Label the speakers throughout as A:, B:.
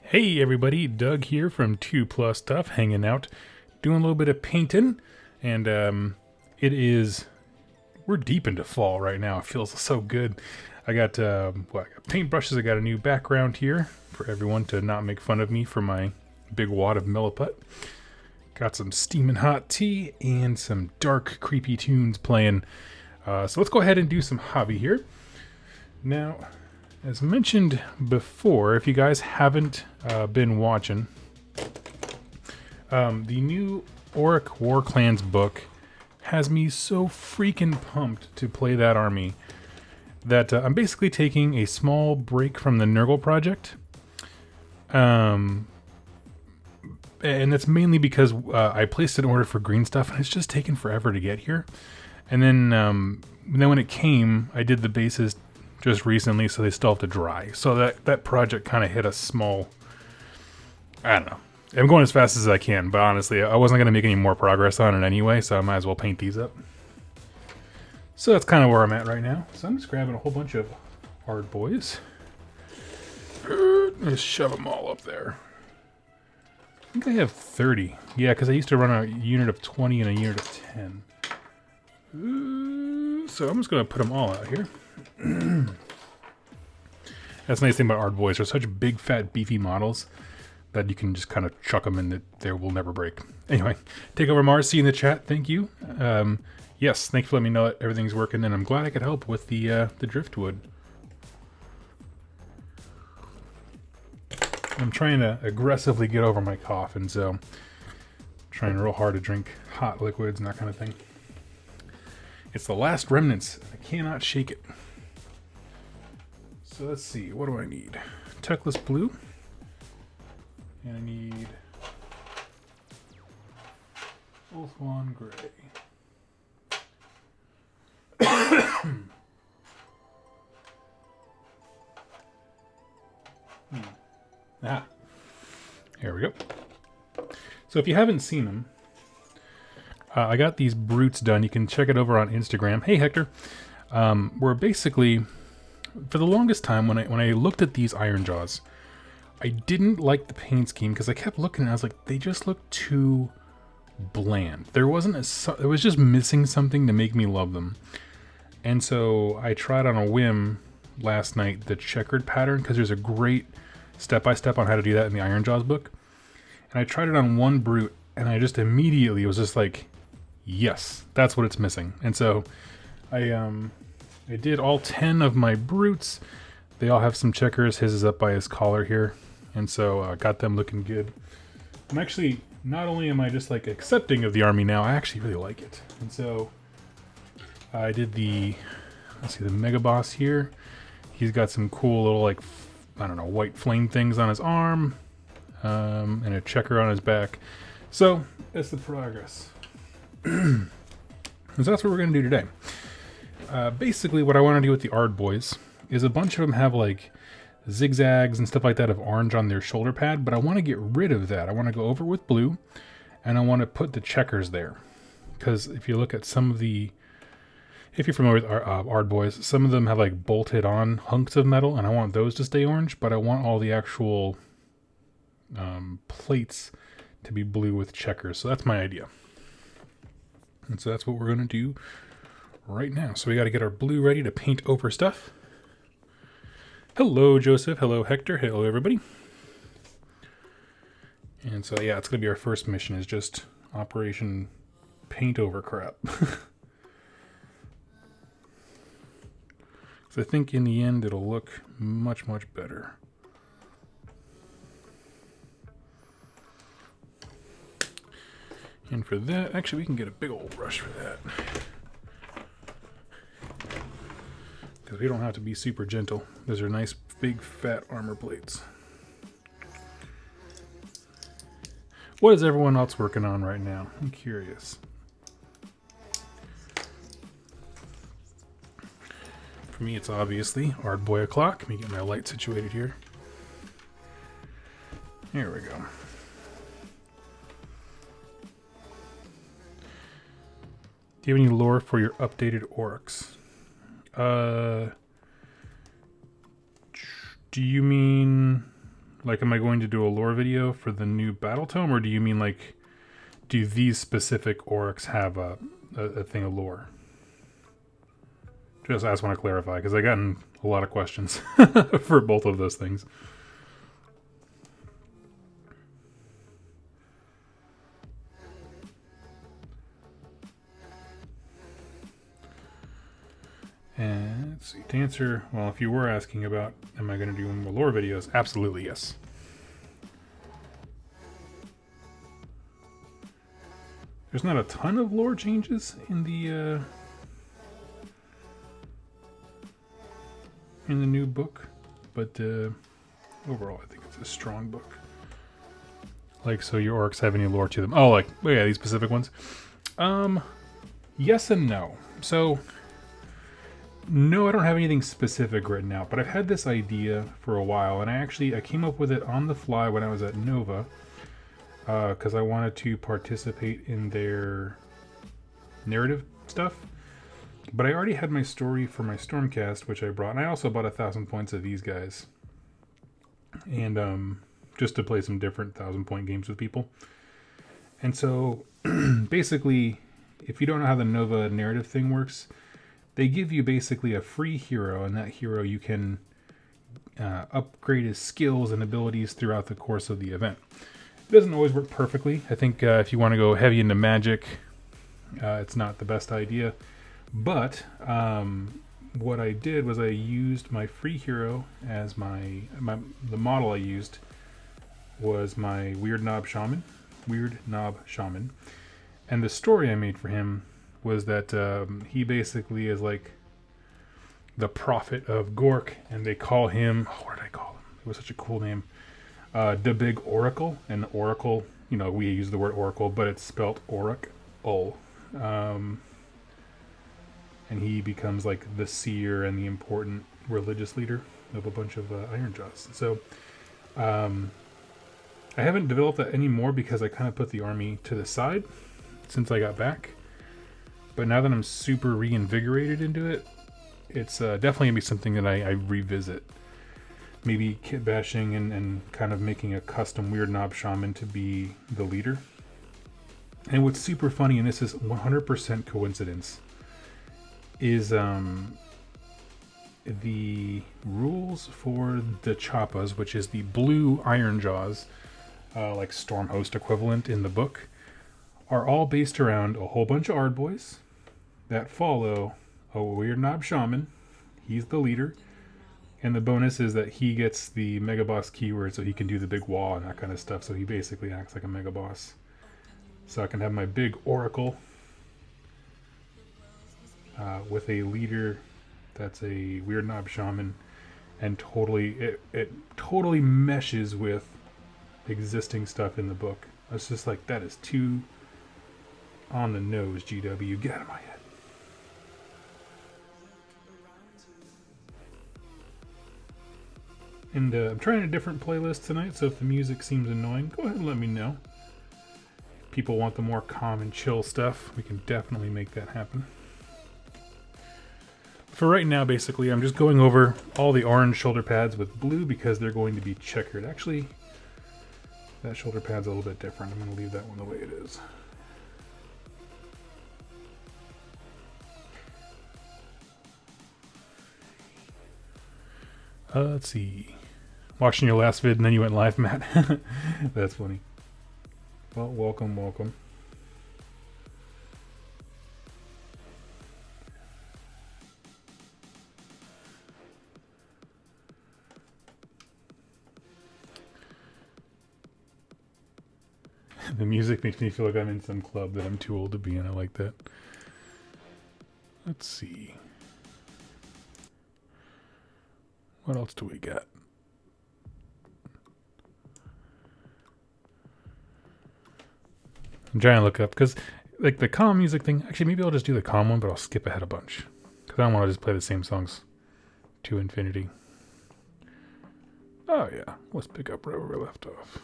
A: Hey everybody, Doug here from 2 Plus Stuff, hanging out, doing a little bit of painting, and we're deep into fall right now. It feels so good. I got paintbrushes. I got a new background here for everyone to not make fun of me for my big wad of Milliput. Got some steaming hot tea and some dark, creepy tunes playing. So let's go ahead and do some hobby here. Now, as mentioned before, if you guys haven't been watching, the new Auric War Clans book has me so freaking pumped to play that army that I'm basically taking a small break from the Nurgle project. And that's mainly because I placed an order for green stuff and it's just taken forever to get here. And then when it came, I did the bases just recently, so they still have to dry. So that project kind of hit a small, I don't know. I'm going as fast as I can, but honestly, I wasn't going to make any more progress on it anyway, so I might as well paint these up. So that's kind of where I'm at right now. So I'm just grabbing a whole bunch of Ardboyz. Just shove them all up there. I think I have 30. Yeah, because I used to run a unit of 20 and a unit of 10. So I'm just going to put them all out here. That's the nice thing about Ardboyz. They're such big, fat, beefy models that you can just kind of chuck them in that they will never break. Anyway, take over Mars. See you in the chat. Thank you. Yes, thanks for letting me know that everything's working, and I'm glad I could help with the driftwood. I'm trying to aggressively get over my cough, and so I'm trying real hard to drink hot liquids and that kind of thing. It's the last remnants. I cannot shake it. So let's see, what do I need? Techless blue. And I need Ulthuan gray. Here we go. So if you haven't seen them, I got these brutes done. You can check it over on Instagram. Hey Hector. We're basically, for the longest time, when I looked at these Iron Jaws, I didn't like the paint scheme because I kept looking and I was like, they just look too bland. It was just missing something to make me love them. And so I tried on a whim last night the checkered pattern, because there's a great step-by-step on how to do that in the Iron Jaws book. And I tried it on one brute and I just immediately was just like, yes, that's what it's missing. And so I did all 10 of my brutes. They all have some checkers. His is up by his collar here. And so I got them looking good. I'm actually, not only am I just like accepting of the army now, I actually really like it. And so I did the Mega Boss here. He's got some cool little, like, I don't know, white flame things on his arm. And a checker on his back. So that's the progress. So that's what we're going to do today. Basically, what I want to do with the Ardboyz is a bunch of them have like zigzags and stuff like that of orange on their shoulder pad, but I want to get rid of that. I want to go over with blue, and I want to put the checkers there. Because if you look at some of the, if you're familiar with Ardboyz, some of them have like bolted on hunks of metal, and I want those to stay orange, but I want all the actual plates to be blue with checkers. So that's my idea. And so that's what we're going to do right now. So we got to get our blue ready to paint over stuff. Hello, Joseph. Hello, Hector. Hello, everybody. And so, yeah, it's going to be our first mission, is just Operation Paint Over Crap. So I think in the end, it'll look much, much better. And for that, actually, we can get a big old brush for that. Because we don't have to be super gentle. Those are nice, big, fat armor plates. What is everyone else working on right now? I'm curious. For me, it's obviously Ardboy o'clock. Let me get my light situated here. Here we go. Do you have any lore for your updated Oryx? Do you mean Like, am I going to do a lore video for the new battle tome, or do you mean like, do these specific orcs have a thing of lore? I just want to clarify, because I gotten a lot of questions for both of those things. And let's see, to answer, well, if you were asking about, am I going to do more lore videos? Absolutely, yes. There's not a ton of lore changes in the new book, but overall, I think it's a strong book. Like, so your orcs have any lore to them? Oh, like, oh yeah, these specific ones. Yes and no. So, no, I don't have anything specific written out, but I've had this idea for a while, and I came up with it on the fly when I was at Nova, because I wanted to participate in their narrative stuff. But I already had my story for my Stormcast, which I brought, and I also bought 1,000 points of these guys. And just to play some different 1,000-point games with people. And so, basically, if you don't know how the Nova narrative thing works, they give you basically a free hero, and that hero you can upgrade his skills and abilities throughout the course of the event. It doesn't always work perfectly. I think if you want to go heavy into magic, it's not the best idea. But what I did was I used my free hero as the model I used was my Weird Knob Shaman. And the story I made for him was that he basically is like the prophet of Gork, and they call him, what did I call him? It was such a cool name. The Big Oracle. And Oracle, we use the word Oracle, but it's spelled Oracle. And he becomes like the seer and the important religious leader of a bunch of Ironjawz. So I haven't developed that anymore because I kind of put the army to the side since I got back. But now that I'm super reinvigorated into it, it's definitely going to be something that I revisit. Maybe kit bashing and kind of making a custom Weird Knob Shaman to be the leader. And what's super funny, and this is 100% coincidence, is the rules for the Chappas, which is the blue Ironjawz, like Stormhost equivalent in the book, are all based around a whole bunch of Ardboyz that follow a Weird Knob Shaman. He's the leader. And the bonus is that he gets the Mega Boss keyword, so he can do the big wall and that kind of stuff. So he basically acts like a Mega Boss. So I can have my big Oracle with a leader that's a Weird Knob Shaman, and it totally meshes with existing stuff in the book. It's just like, that is too on the nose, GW. Get out of my head. And I'm trying a different playlist tonight, so if the music seems annoying, go ahead and let me know. If people want the more calm and chill stuff, we can definitely make that happen. For right now, basically, I'm just going over all the orange shoulder pads with blue because they're going to be checkered. Actually, that shoulder pad's a little bit different. I'm going to leave that one the way it is. Let's see. Watching your last vid and then you went live, Matt. That's funny. Well, welcome. The music makes me feel like I'm in some club that I'm too old to be in. I like that. Let's see. What else do we got? I'm trying to look up because, like, the calm music thing. Actually, maybe I'll just do the calm one, but I'll skip ahead a bunch because I don't want to just play the same songs to infinity. Oh yeah, let's pick up right where we left off.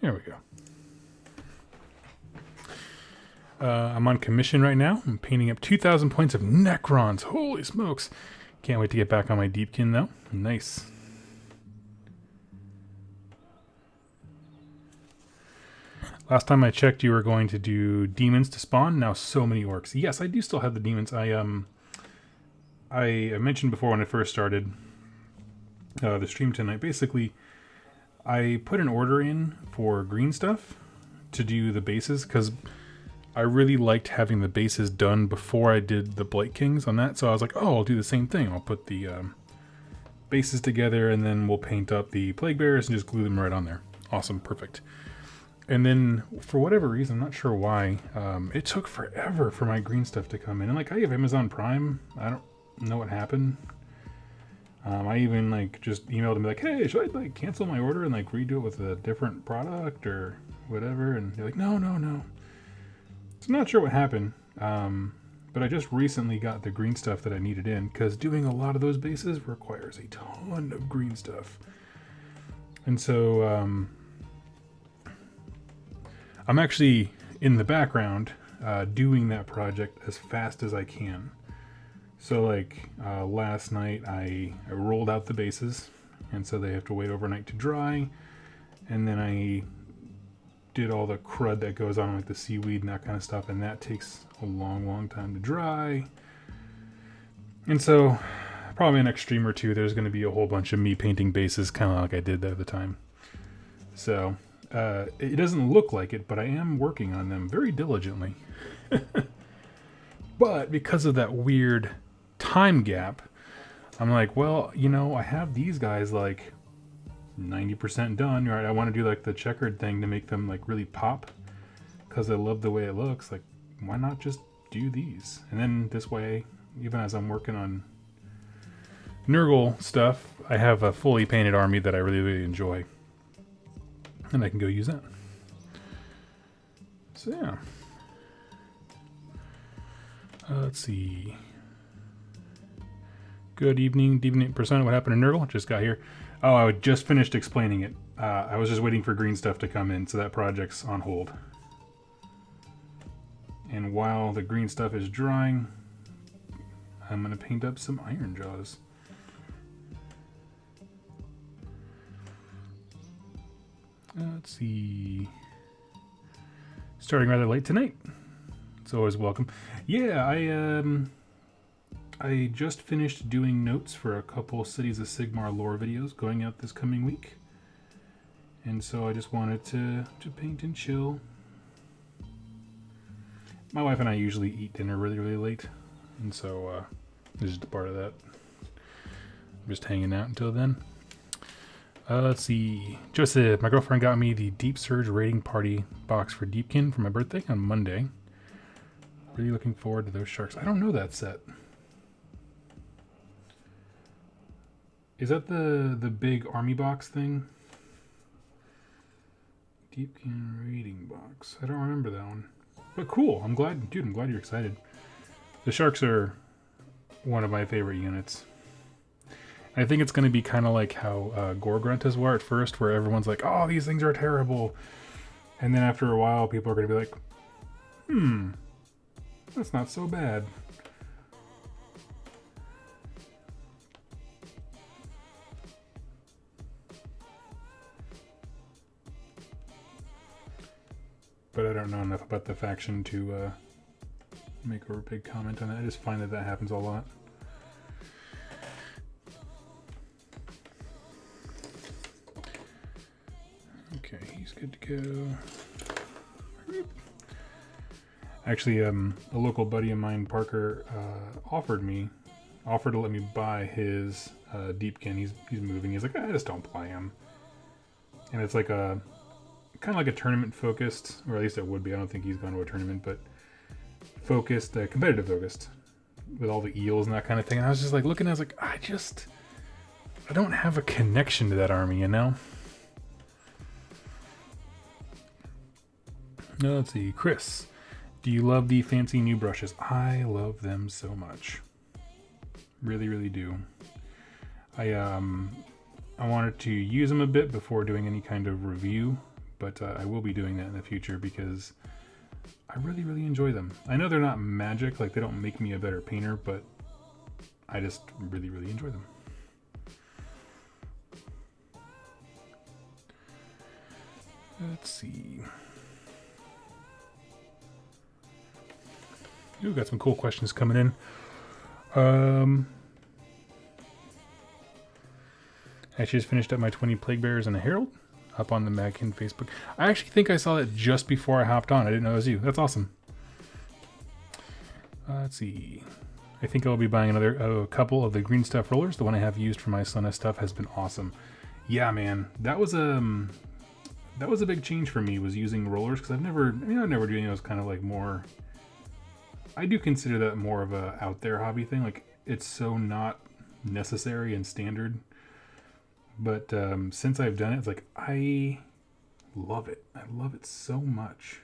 A: Here we go. I'm on commission right now. I'm painting up 2,000 points of Necrons. Holy smokes. Can't wait to get back on my Deepkin though. Nice. Last time I checked, you were going to do demons to spawn. Now so many orcs. Yes, I do still have the demons. I mentioned before when I first started the stream tonight. Basically, I put an order in for green stuff to do the bases because I really liked having the bases done before I did the Blight Kings on that. So I was like, oh, I'll do the same thing. I'll put the bases together and then we'll paint up the Plague Bearers and just glue them right on there. Awesome, perfect. And then, for whatever reason, I'm not sure why, it took forever for my green stuff to come in. And, like, I have Amazon Prime. I don't know what happened. I even, like, just emailed them, like, hey, should I, like, cancel my order and, like, redo it with a different product or whatever? And they're like, no. So I'm not sure what happened. But I just recently got the green stuff that I needed in, because doing a lot of those bases requires a ton of green stuff. And so, I'm actually in the background doing that project as fast as I can. So like last night I rolled out the bases, and so they have to wait overnight to dry, and then I did all the crud that goes on, like the seaweed and that kind of stuff, and that takes a long time to dry. And so probably in the next stream or two there's going to be a whole bunch of me painting bases, kind of like I did the other time. So it doesn't look like it, but I am working on them very diligently. But because of that weird time gap, I'm like, well, you know, I have these guys like 90% done, right? I want to do like the checkered thing to make them like really pop, because I love the way it looks. Like, why not just do these? And then this way, even as I'm working on Nurgle stuff, I have a fully painted army that I really enjoy. And I can go use that. So yeah. Let's see. Good evening, Deviant Persona. What happened to Nurgle? Just got here. Oh, I just finished explaining it. I was just waiting for green stuff to come in, so that project's on hold. And while the green stuff is drying, I'm going to paint up some Iron Jaws. Let's see. Starting rather late tonight. It's always welcome. Yeah, I just finished doing notes for a couple Cities of Sigmar lore videos going out this coming week. And so I just wanted to paint and chill. My wife and I usually eat dinner really late. And so this is just a part of that. I'm just hanging out until then. Let's see. Joseph, my girlfriend got me the Deep Surge Raiding Party box for Deepkin for my birthday on Monday. Really looking forward to those sharks. I don't know that set. Is that the big army box thing? Deepkin Raiding box. I don't remember that one. But cool. I'm glad, dude, I'm glad you're excited. The sharks are one of my favorite units. I think it's going to be kind of like how Gorgruntas were at first, where everyone's like, oh, these things are terrible. And then after a while, people are going to be like, that's not so bad. But I don't know enough about the faction to make a big comment on that. I just find that happens a lot. Okay, he's good to go. Actually, a local buddy of mine, Parker, offered to let me buy his Deepkin. He's moving. He's like, I just don't play him. And it's like a kind of like a tournament focused, or at least it would be. I don't think he's gone to a tournament, but focused, competitive focused, with all the eels and that kind of thing. And I was just like looking, I was like, I don't have a connection to that army, you know? Let's see, Chris, do you love the fancy new brushes? I love them so much. Really do. I wanted to use them a bit before doing any kind of review, but I will be doing that in the future because I really, really enjoy them. I know they're not magic, like they don't make me a better painter, but I just really, really enjoy them. Let's see. Ooh, got some cool questions coming in. I just finished up my 20 Plague Bearers and a Herald up on the Magkin Facebook. I actually think I saw it just before I hopped on. I didn't know it was you. That's awesome. Let's see. I think I'll be buying a couple of the green stuff rollers. The one I have used for my Selena stuff has been awesome. Yeah, man, that was a big change for me, was using rollers, because I've never doing those kind of like more. I do consider that more of a out there hobby thing. Like, it's so not necessary and standard. But since I've done it, it's like, I love it. I love it so much.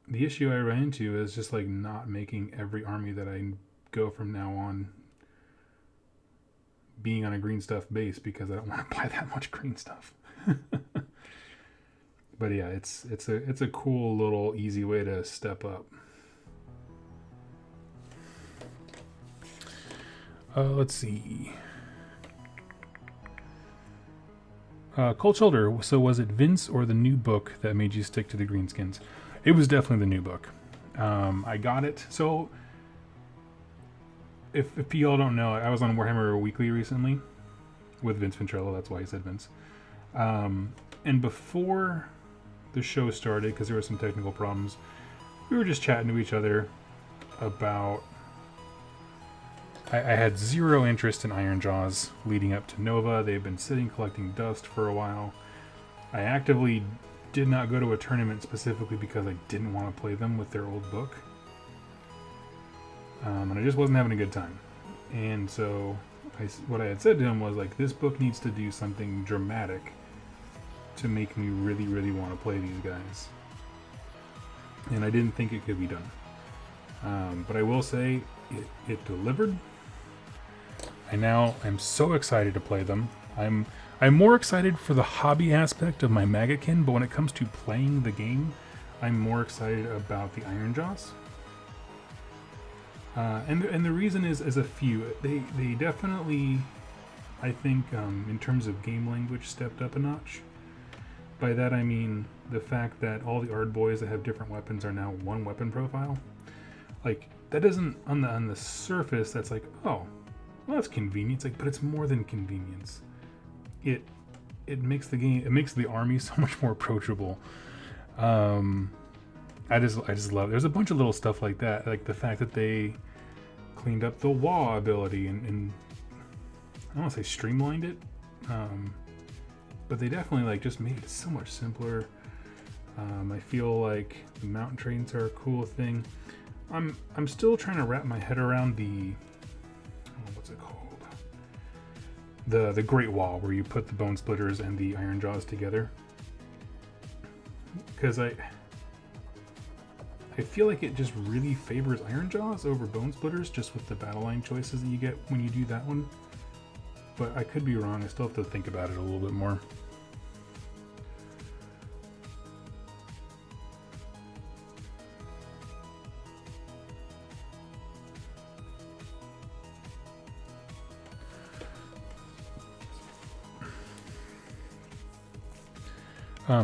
A: The issue I ran into is just like not making every army that I go from now on being on a green stuff base, because I don't want to buy that much green stuff. But yeah, it's a cool little easy way to step up. Let's see. Cold Shoulder. So was it Vince or the new book that made you stick to the greenskins? It was definitely the new book. I got it. So if y'all don't know, I was on Warhammer Weekly recently with Vince Ventrella. That's why he said Vince. And before the show started, because there were some technical problems, we were just chatting to each other about. I had zero interest in Ironjawz leading up to Nova. They've been sitting collecting dust for a while. I actively did not go to a tournament specifically because I didn't want to play them with their old book. And I just wasn't having a good time. And so what I had said to him was, like, this book needs to do something dramatic to make me really, really want to play these guys. And I didn't think it could be done. But I will say it delivered. I now am so excited to play them. I'm more excited for the hobby aspect of my Maggokin, but when it comes to playing the game, I'm more excited about the Ironjawz. And the reason is a few. They definitely, I think, in terms of game language, stepped up a notch. By that I mean the fact that all the Ardboyz that have different weapons are now one weapon profile. Like, that doesn't, on the surface, that's like, oh, well, that's convenience. Like, but it's more than convenience. It makes the game, it makes the army so much more approachable. I just love it. There's a bunch of little stuff like that, like the fact that they cleaned up the wall ability and I don't want to say streamlined it, but they definitely like just made it so much simpler. I feel like the mountain trains are a cool thing. I'm still trying to wrap my head around the what's it called? The Great Wall, where you put the Bone Splitters and the Ironjawz together. Because I feel like it just really favors Ironjawz over Bone Splitters, just with the battle line choices that you get when you do that one. But I could be wrong. I still have to think about it a little bit more.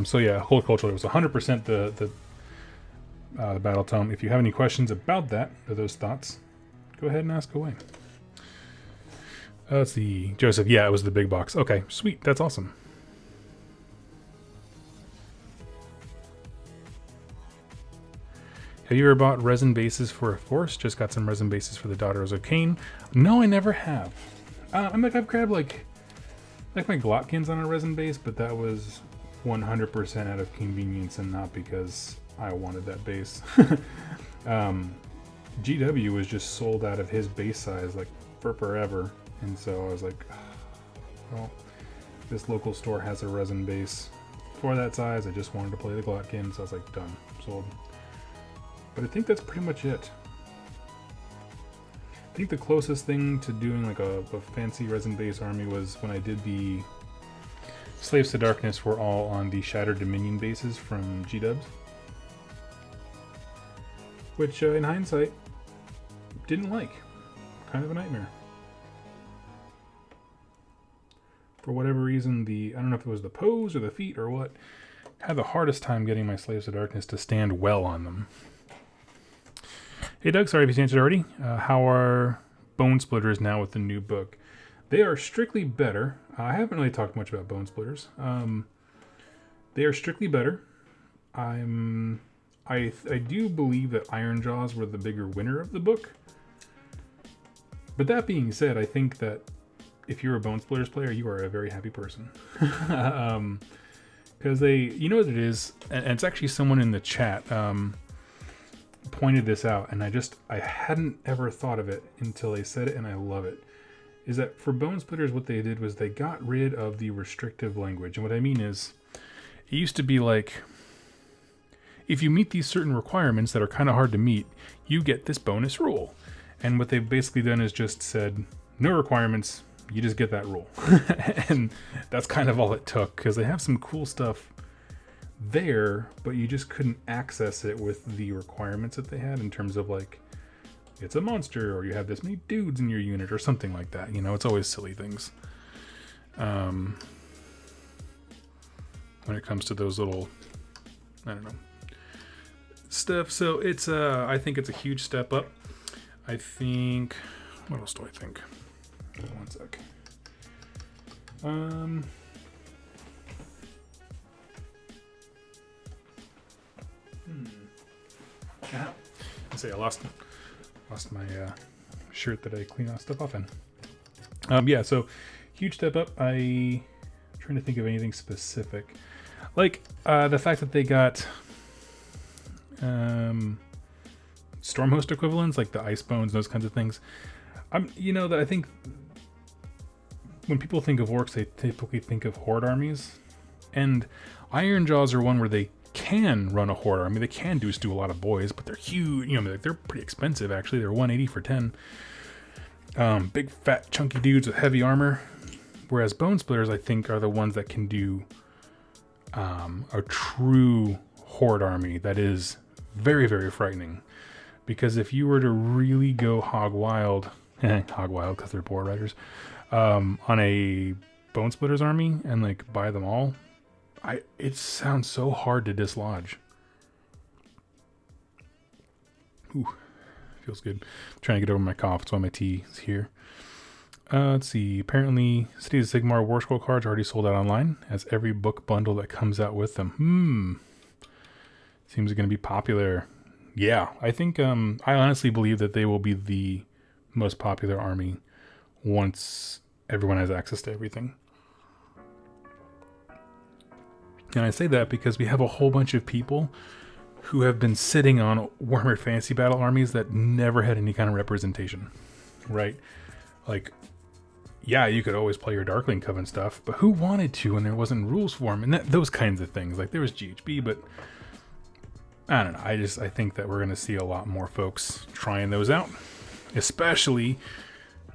A: So yeah, Hold Culture, it was 100% the Battle Tome. If you have any questions about that, or those thoughts, go ahead and ask away. Let's see. Joseph, yeah, it was the big box. Okay, sweet. That's awesome. Have you ever bought resin bases for a Force? Just got some resin bases for the Daughters of Cain. No, I never have. I've grabbed like my Glotkins on a resin base, but that was 100% out of convenience and not because I wanted that base. GW was just sold out of his base size like for forever, and so I was like, well, this local store has a resin base for that size. I just wanted to play the Glotkin, so I was like, done, sold. But I think that's pretty much it. I think the closest thing to doing like a fancy resin base army was when I did the Slaves to Darkness were all on the Shattered Dominion bases from G-Dubs. Which, in hindsight, didn't like. Kind of a nightmare. For whatever reason, I don't know if it was the pose or the feet or what, had the hardest time getting my Slaves to Darkness to stand well on them. Hey Doug, sorry if you answered already. How are Bone Splitters now with the new book? They are strictly better. I haven't really talked much about Bone Splitters. They are strictly better. I do believe that Iron Jaws were the bigger winner of the book. But that being said, I think that if you're a Bone Splitters player, you are a very happy person. Because you know what it is, and it's actually someone in the chat pointed this out, and I hadn't ever thought of it until they said it, and I love it. Is that for Bone Splitters, what they did was they got rid of the restrictive language. And what I mean is, it used to be like, if you meet these certain requirements that are kind of hard to meet, you get this bonus rule. And what they've basically done is just said, no requirements, you just get that rule. And that's kind of all it took, because they have some cool stuff there, but you just couldn't access it with the requirements that they had in terms of like, it's a monster, or you have this many dudes in your unit, or something like that. You know, it's always silly things. When it comes to those little, I don't know, stuff. So it's, I think it's a huge step up. I think, what else do I think? One sec. Yeah. Let's see, I lost my shirt that I clean all stuff off in. Yeah, so huge step up. I'm trying to think of anything specific. Like the fact that they got Stormhost equivalents, like the Ice Bones, those kinds of things. You know, that I think when people think of orcs, they typically think of horde armies, and Iron Jaws are one where they can run a horde army. They can do a lot of boys, but they're huge. You know, they're pretty expensive actually. They're 180 for 10. Big fat chunky dudes with heavy armor. Whereas Bone Splitters, I think, are the ones that can do a true horde army that is very, very frightening. Because if you were to really go hog wild because they're boar riders, on a Bone Splitters army and like buy them all, it sounds so hard to dislodge. Ooh, feels good. I'm trying to get over my cough. That's why my tea is here. Let's see. Apparently, Cities of Sigmar War Scroll cards are already sold out online, as every book bundle that comes out with them. Seems going to be popular. Yeah, I think, I honestly believe that they will be the most popular army once everyone has access to everything. And I say that because we have a whole bunch of people who have been sitting on Warhammer Fantasy Battle armies that never had any kind of representation, right? Like, yeah, you could always play your Darkling Coven stuff, but who wanted to when there wasn't rules for them? And those kinds of things. Like, there was GHB, but I don't know. I think that we're going to see a lot more folks trying those out, especially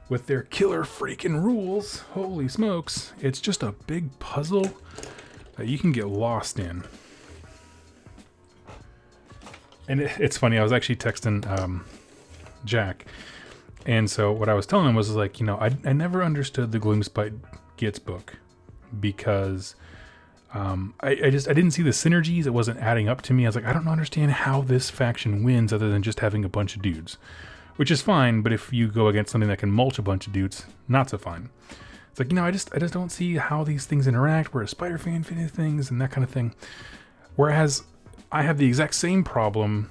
A: with their killer freaking rules. Holy smokes. It's just a big puzzle that you can get lost in. And it's funny, I was actually texting Jack, and so what I was telling him was like, you know, I never understood the Gloomspite Gitz book, because I didn't see the synergies. It wasn't adding up to me. I was like, I don't understand how this faction wins other than just having a bunch of dudes, which is fine, but if you go against something that can mulch a bunch of dudes, not so fine. It's like, you know, I just don't see how these things interact. We're a spider fan things and that kind of thing. Whereas I have the exact same problem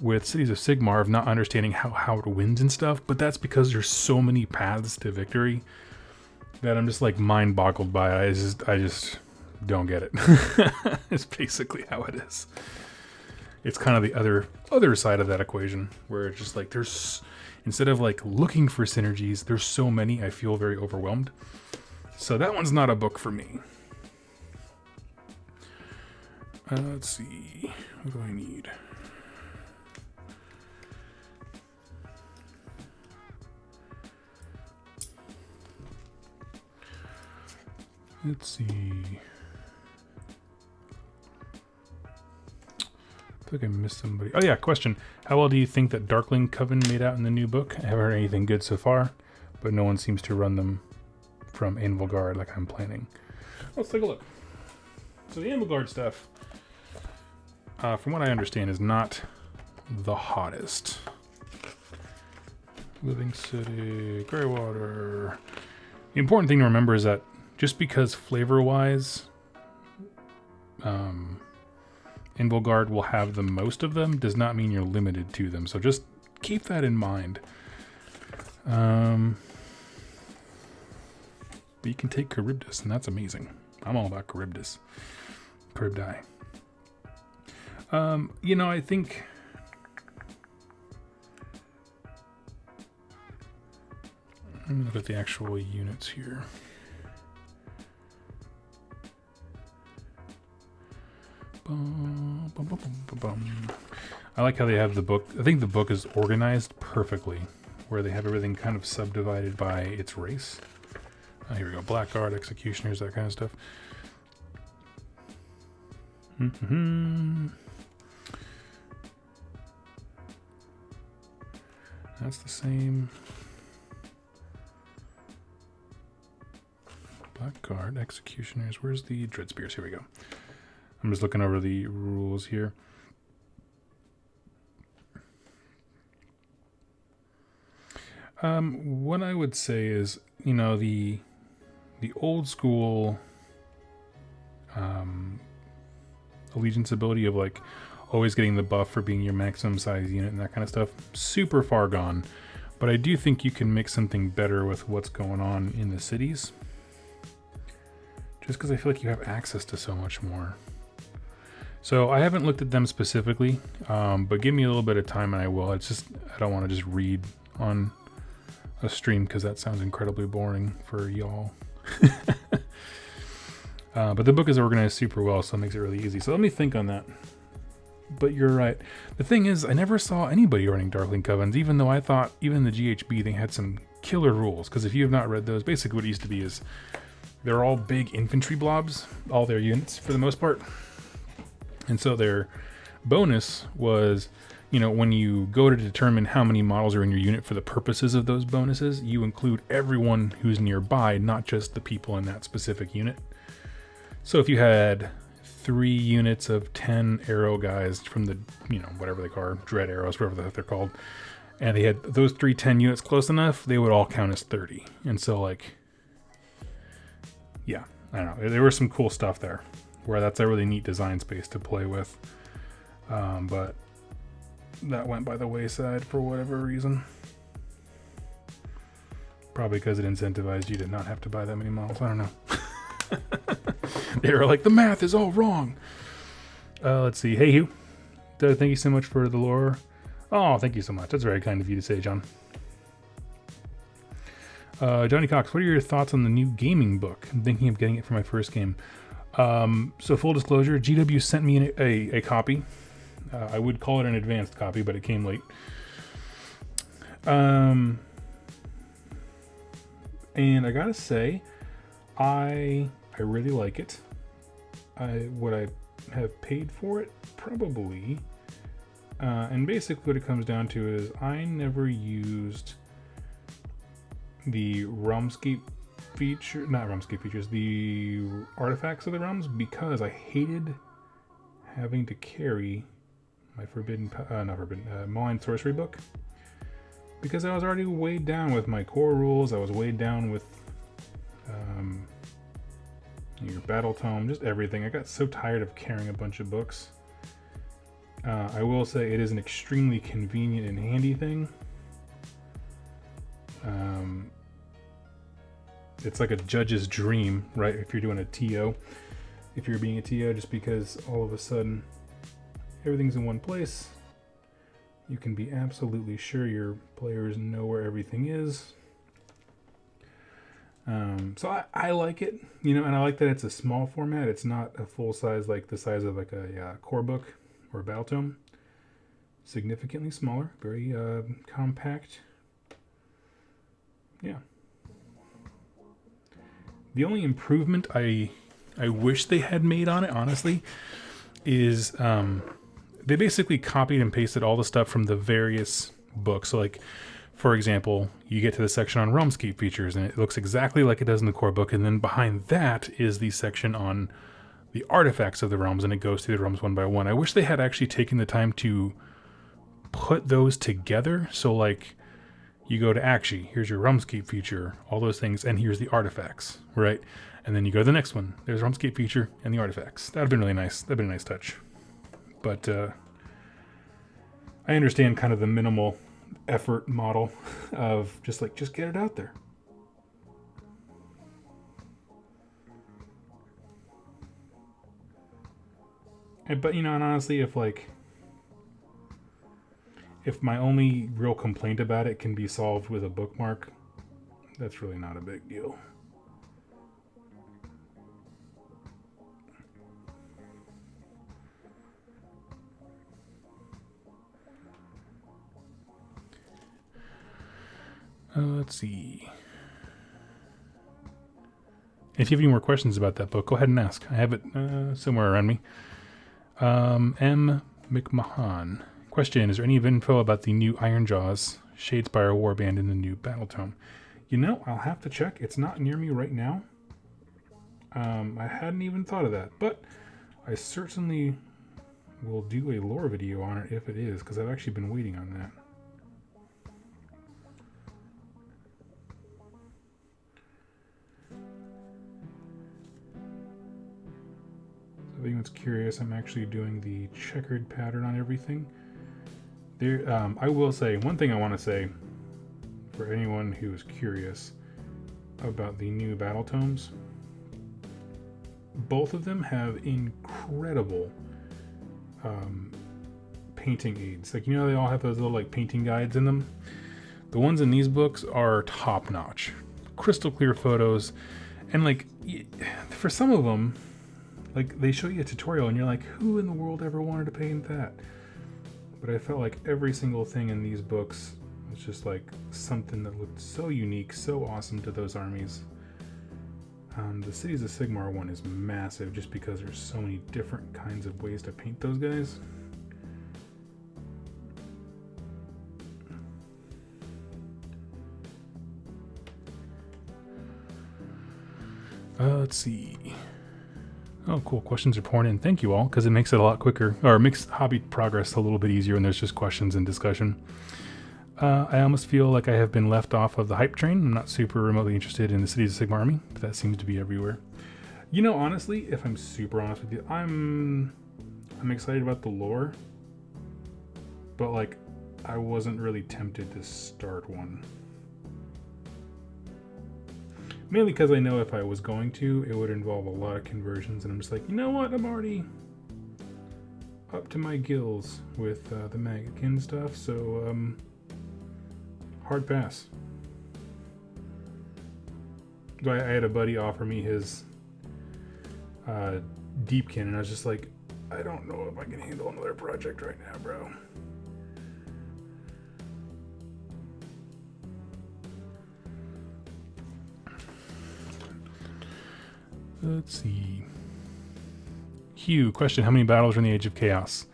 A: with Cities of Sigmar of not understanding how it wins and stuff, but that's because there's so many paths to victory that I'm just like mind boggled by it. I just don't get it. It's basically how it is. It's kind of the other side of that equation, where it's just like instead of like looking for synergies, there's so many, I feel very overwhelmed. So that one's not a book for me. Let's see. What do I need? Let's see. like I missed somebody. Oh yeah, question. How well do you think that Darkling Coven made out in the new book? I haven't heard anything good so far, but no one seems to run them from Anvilgard like I'm planning. Let's take a look. So the Anvilgard stuff, from what I understand, is not the hottest. Living City, Greywater. The important thing to remember is that just because flavor-wise, Anvilgard will have the most of them does not mean you're limited to them. So just keep that in mind. But you can take Charybdis, and that's amazing. I'm all about Charybdis. Charybdi. You know, I think... Let me look at the actual units here. I like how they have the book. I think the book is organized perfectly, where they have everything kind of subdivided by its race. Here we go. Blackguard, Executioners, that kind of stuff. That's the same. Blackguard, Executioners. Where's the Dreadspears? Here we go. I'm just looking over the rules here. What I would say is, you know, the old school allegiance ability of like always getting the buff for being your maximum size unit and that kind of stuff, super far gone. But I do think you can make something better with what's going on in the cities. Just because I feel like you have access to so much more. So I haven't looked at them specifically, but give me a little bit of time and I will. It's just, I don't want to just read on a stream because that sounds incredibly boring for y'all. But the book is organized super well, so it makes it really easy. So let me think on that. But you're right. The thing is, I never saw anybody running Darkling Covens, even though I thought, even in the GHB, they had some killer rules. Because if you have not read those, basically what it used to be is they're all big infantry blobs, all their units for the most part. And so their bonus was, you know, when you go to determine how many models are in your unit for the purposes of those bonuses, you include everyone who's nearby, not just the people in that specific unit. So if you had 3 units of 10 arrow guys from the, you know, whatever they call dread arrows, whatever the heck they're called, and they had those 3 10 units close enough, they would all count as 30. And so, like, yeah, I don't know. There was some cool stuff there where that's a really neat design space to play with. But that went by the wayside for whatever reason. Probably because it incentivized you to not have to buy that many models. I don't know. They were like, the math is all wrong. Let's see. Hey, Hugh. Thank you so much for the lore. Oh, thank you so much. That's very kind of you to say, John. Johnny Cox, what are your thoughts on the new gaming book? I'm thinking of getting it for my first game. So full disclosure, GW sent me a copy. I would call it an advanced copy, but it came late. And I gotta say, I really like it. Would I have paid for it? Probably. And basically what it comes down to is I never used the realmscape feature, not realmscape features, the artifacts of the realms, because I hated having to carry my malign sorcery book, because I was already weighed down with my core rules. I was weighed down with your battle tome, just everything. I got so tired of carrying a bunch of books. I will say it is an extremely convenient and handy thing. It's like a judge's dream, right? If you're doing a TO, if you're being a TO, just because all of a sudden everything's in one place, you can be absolutely sure your players know where everything is. So I like it, you know, and I like that it's a small format. It's not a full size, like the size of like a core book or a battle tome. Significantly smaller, very compact. Yeah. The only improvement I wish they had made on it, honestly, is they basically copied and pasted all the stuff from the various books. So like, for example, you get to the section on Realmscape features and it looks exactly like it does in the core book. And then behind that is the section on the artifacts of the realms, and it goes through the realms one by one. I wish they had actually taken the time to put those together. So like, you go to Akshi, here's your Realmscape feature, all those things, and here's the artifacts, right? And then you go to the next one, there's Realmscape feature and the artifacts. That would have been really nice. That would have been a nice touch. But I understand kind of the minimal effort model of just get it out there. But, and honestly, if my only real complaint about it can be solved with a bookmark, that's really not a big deal. Let's see. If you have any more questions about that book, go ahead and ask. I have it somewhere around me. M. McMahon. Question, is there any info about the new Ironjawz Shadespire warband in the new Battle Tome? I'll have to check. It's not near me right now. I hadn't even thought of that, but I certainly will do a lore video on it if it is, because I've actually been waiting on that. So if anyone's curious, I'm actually doing the checkered pattern on everything. I will say, one thing I want to say for anyone who is curious about the new Battle Tomes, both of them have incredible painting aids. Like, they all have those little painting guides in them. The ones in these books are top notch, crystal clear photos, and for some of them, they show you a tutorial and you're like, who in the world ever wanted to paint that? But I felt like every single thing in these books was just something that looked so unique, so awesome to those armies. The Cities of Sigmar one is massive just because there's so many different kinds of ways to paint those guys. Let's see. Oh, cool. Questions are pouring in. Thank you all, because it makes it a lot quicker, or it makes hobby progress a little bit easier when there's just questions and discussion. I almost feel like I have been left off of the hype train. I'm not super remotely interested in the Cities of Sigmar army, but that seems to be everywhere. Honestly, if I'm super honest with you, I'm excited about the lore, but I wasn't really tempted to start one. Mainly because I know if I was going to, it would involve a lot of conversions, and I'm just you know what? I'm already up to my gills with the Magakin stuff, so hard pass. I had a buddy offer me his Deepkin, and I was just I don't know if I can handle another project right now, bro. Let's see. Hugh, question, how many battles are in the Age of Chaos?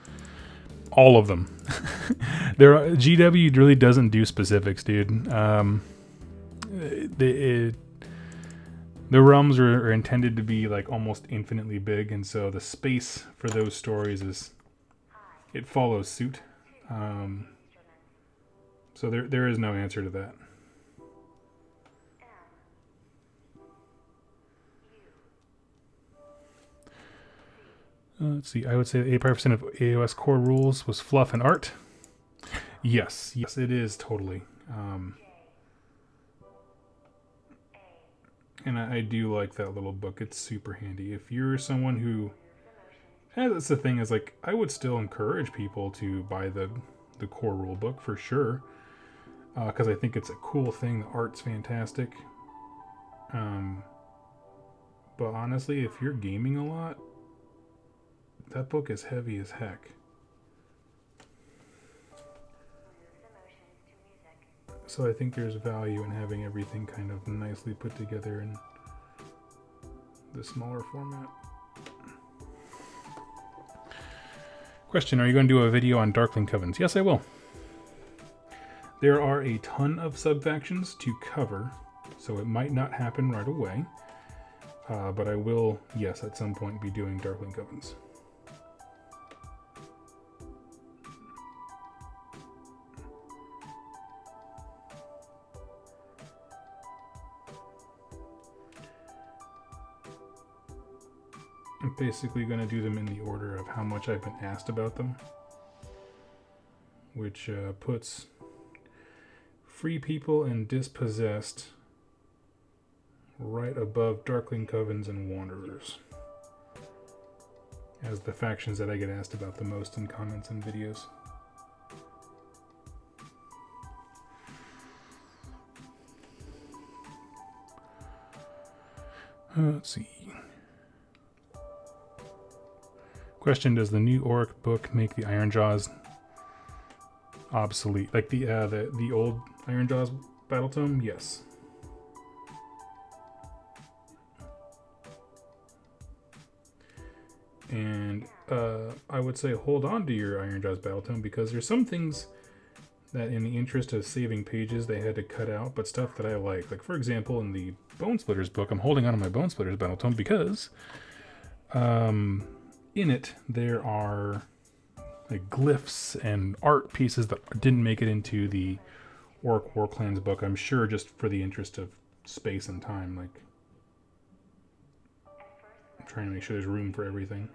A: All of them. GW really doesn't do specifics, dude. The realms are intended to be almost infinitely big, and so the space for those stories it follows suit. So there is no answer to that. Let's see. I would say 85% of AOS core rules was fluff and art. Yes, it is totally. And I do like that little book. It's super handy. If you're someone who, that's the thing is I would still encourage people to buy the core rule book for sure, because I think it's a cool thing. The art's fantastic. But honestly, if you're gaming a lot, that book is heavy as heck. So I think there's value in having everything kind of nicely put together in the smaller format. Question, are you going to do a video on Darkling Covens? Yes, I will. There are a ton of sub-factions to cover, so it might not happen right away. But I will, yes, at some point be doing Darkling Covens. I'm basically going to do them in the order of how much I've been asked about them, which puts Free People and Dispossessed right above Darkling Covens and Wanderers as the factions that I get asked about the most in comments and videos. Let's see. Question, does the new Orc book make the Ironjawz obsolete? Like the old Ironjawz battle tome? Yes. And I would say hold on to your Ironjawz battle tome, because there's some things that in the interest of saving pages they had to cut out, but stuff that I like. Like, for example, in the Bone Splitters book, I'm holding on to my Bone Splitters battle tome because in it there are like glyphs and art pieces that didn't make it into the Orc War Clans book. I'm sure just for the interest of space and time, like I'm trying to make sure there's room for everything.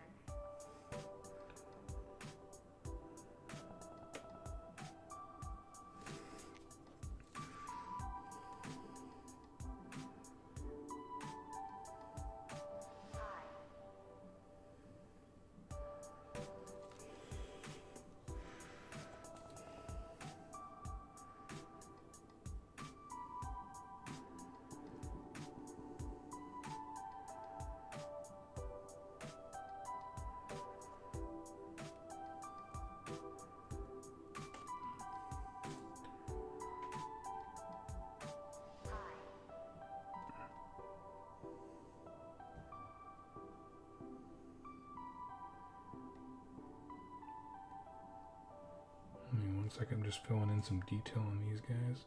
A: One second, I'm just filling in some detail on these guys.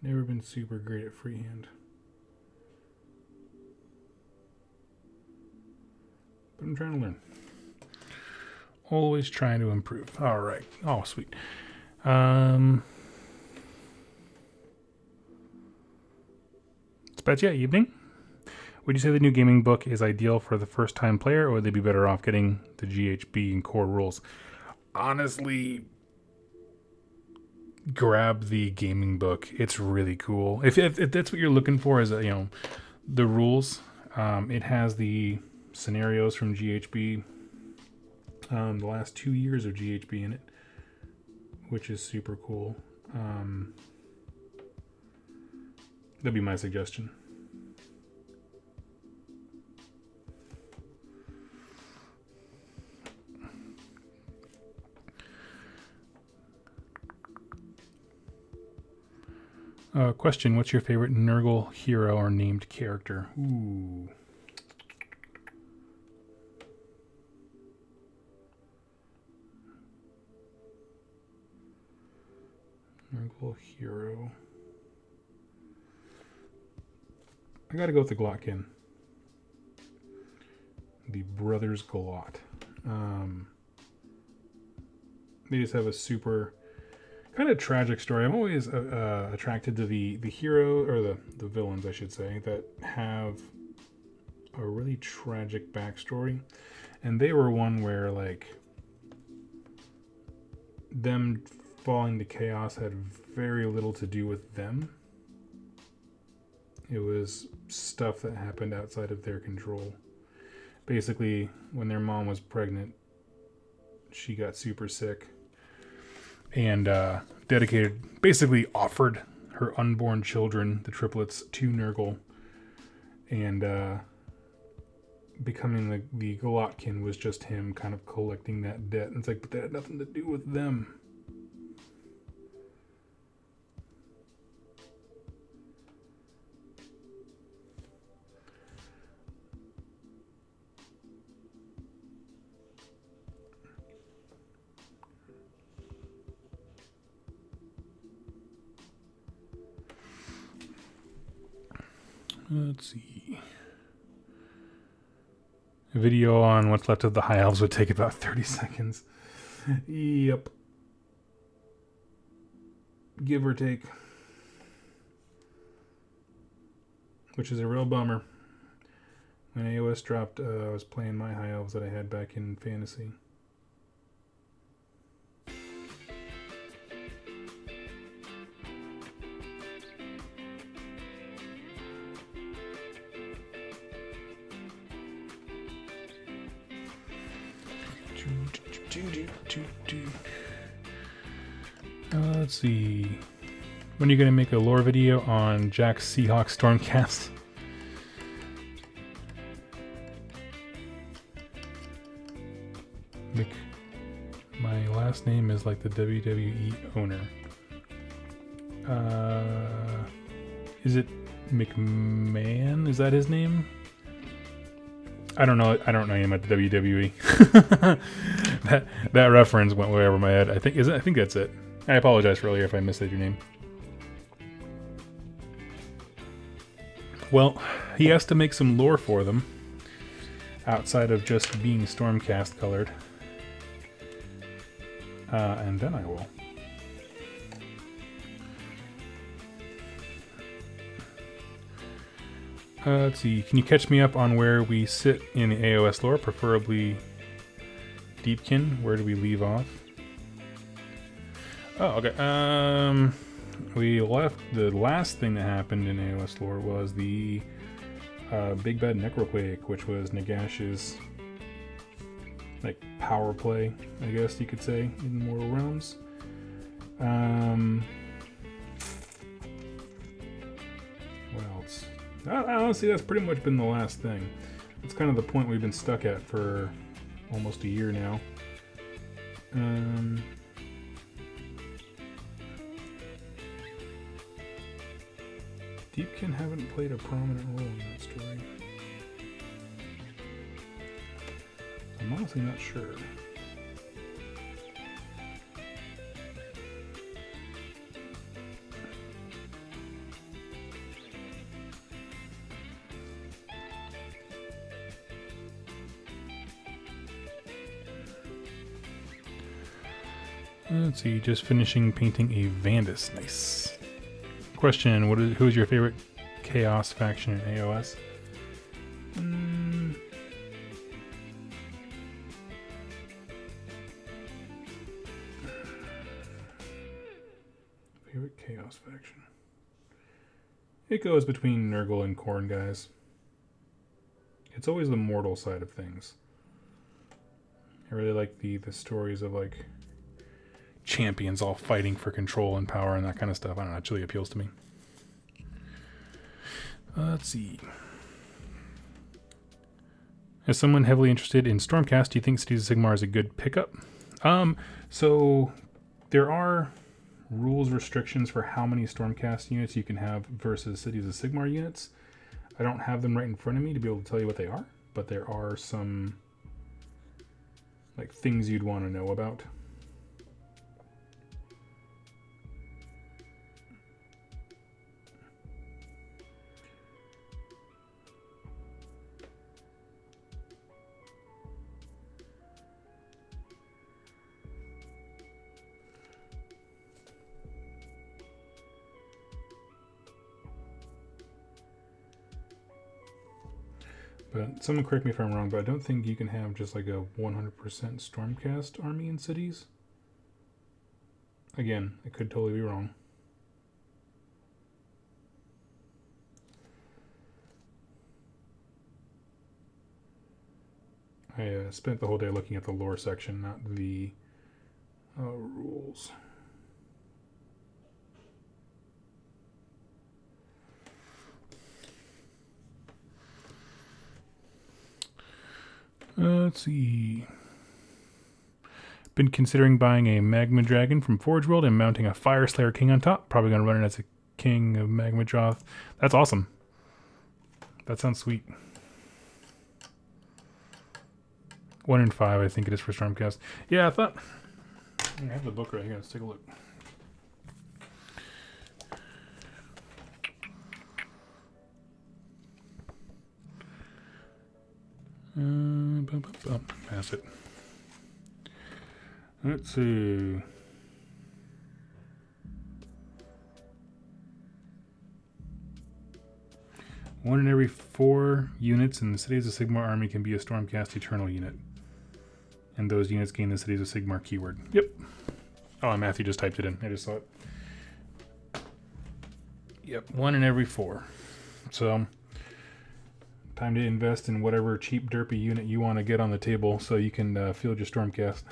A: Never been super great at freehand, but I'm trying to learn. Always trying to improve. All right. Oh, sweet. It's about evening. Would you say the new gaming book is ideal for the first-time player, or would they be better off getting the GHB and core rules? Honestly, grab the gaming book. It's really cool. If that's what you're looking for, is the rules. It has the scenarios from GHB, the last 2 years of GHB in it, which is super cool. That'd be my suggestion. Question, what's your favorite Nurgle hero or named character? Ooh. Nurgle hero. I gotta go with the Glotkin. The Brothers Glot. They just have a super kind of tragic story. I'm always attracted to the hero, or the villains, I should say, that have a really tragic backstory. And they were one where, like, them falling to chaos had very little to do with them. It was stuff that happened outside of their control. Basically, when their mom was pregnant, she got super sick and basically offered her unborn children, the triplets, to Nurgle. And becoming the Golotkin was just him kind of collecting that debt. And it's like, but that had nothing to do with them. Let's see. A video on what's left of the High Elves would take about 30 seconds. Yep. Give or take. Which is a real bummer. When AOS dropped, I was playing my High Elves that I had back in Fantasy. Let's see. When are you going to make a lore video on Jack's Seahawk Stormcast? My last name is like the WWE owner. Is it McMahon? Is that his name? I don't know. I don't know him at the WWE. that reference went way over my head. I think that's it. I apologize for earlier if I missaid your name. Well, he has to make some lore for them outside of just being Stormcast colored. And then I will. Let's see. Can you catch me up on where we sit in the AOS lore? Preferably Deepkin. Where do we leave off? Oh, okay. We left. The last thing that happened in AOS lore was the Big Bad Necroquake, which was Nagash's like power play, I guess you could say, in Mortal Realms. What else? Honestly, that's pretty much been the last thing. It's kind of the point we've been stuck at for almost a year now. Deepkin haven't played a prominent role in that story. I'm honestly not sure. Let's see, just finishing painting a Vandus. Nice. Question, who is your favorite Chaos faction in AOS? Favorite Chaos faction? It goes between Nurgle and Khorne, guys. It's always the mortal side of things. I really like the stories of like champions all fighting for control and power and that kind of stuff. I don't know, it really appeals to me. Let's see. As someone heavily interested in Stormcast, do you think Cities of Sigmar is a good pickup? So there are rules restrictions for how many Stormcast units you can have versus Cities of Sigmar units. I don't have them right in front of me to be able to tell you what they are, but there are some like things you'd want to know about. But someone correct me if I'm wrong, but I don't think you can have just like a 100% Stormcast army in cities. Again, I could totally be wrong. I spent the whole day looking at the lore section, not the rules. Let's see. Been considering buying a Magma Dragon from Forge World and mounting a Fire Slayer King on top. Probably going to run it as a King of Magma Joth. That's awesome. That sounds sweet. 1 in 5, I think it is for Stormcast. Yeah, I thought... I have the book right here. Let's take a look. Pass it. Let's see. One in every 4 units in the Cities of Sigmar army can be a Stormcast Eternal unit. And those units gain the Cities of Sigmar keyword. Yep. Oh, and Matthew just typed it in. I just saw it. Yep, 1 in every 4. So, time to invest in whatever cheap derpy unit you want to get on the table so you can field your Stormcast.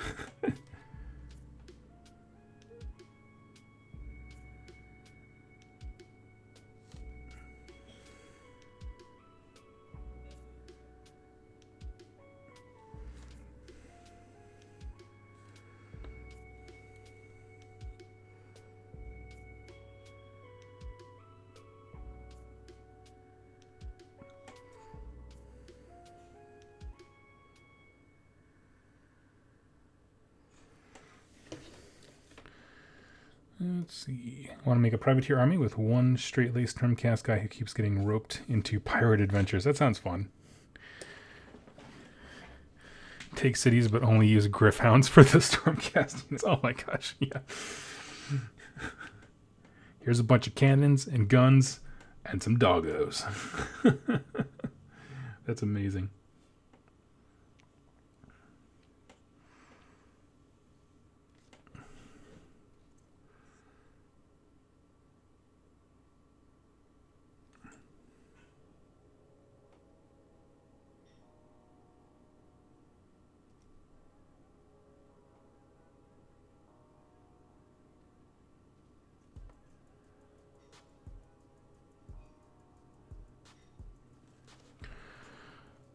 A: Let's see. I want to make a privateer army with 1 straight-laced Stormcast guy who keeps getting roped into pirate adventures. That sounds fun. Take cities, but only use Griffhounds for the Stormcast units. Oh my gosh, yeah. Here's a bunch of cannons and guns and some doggos. That's amazing.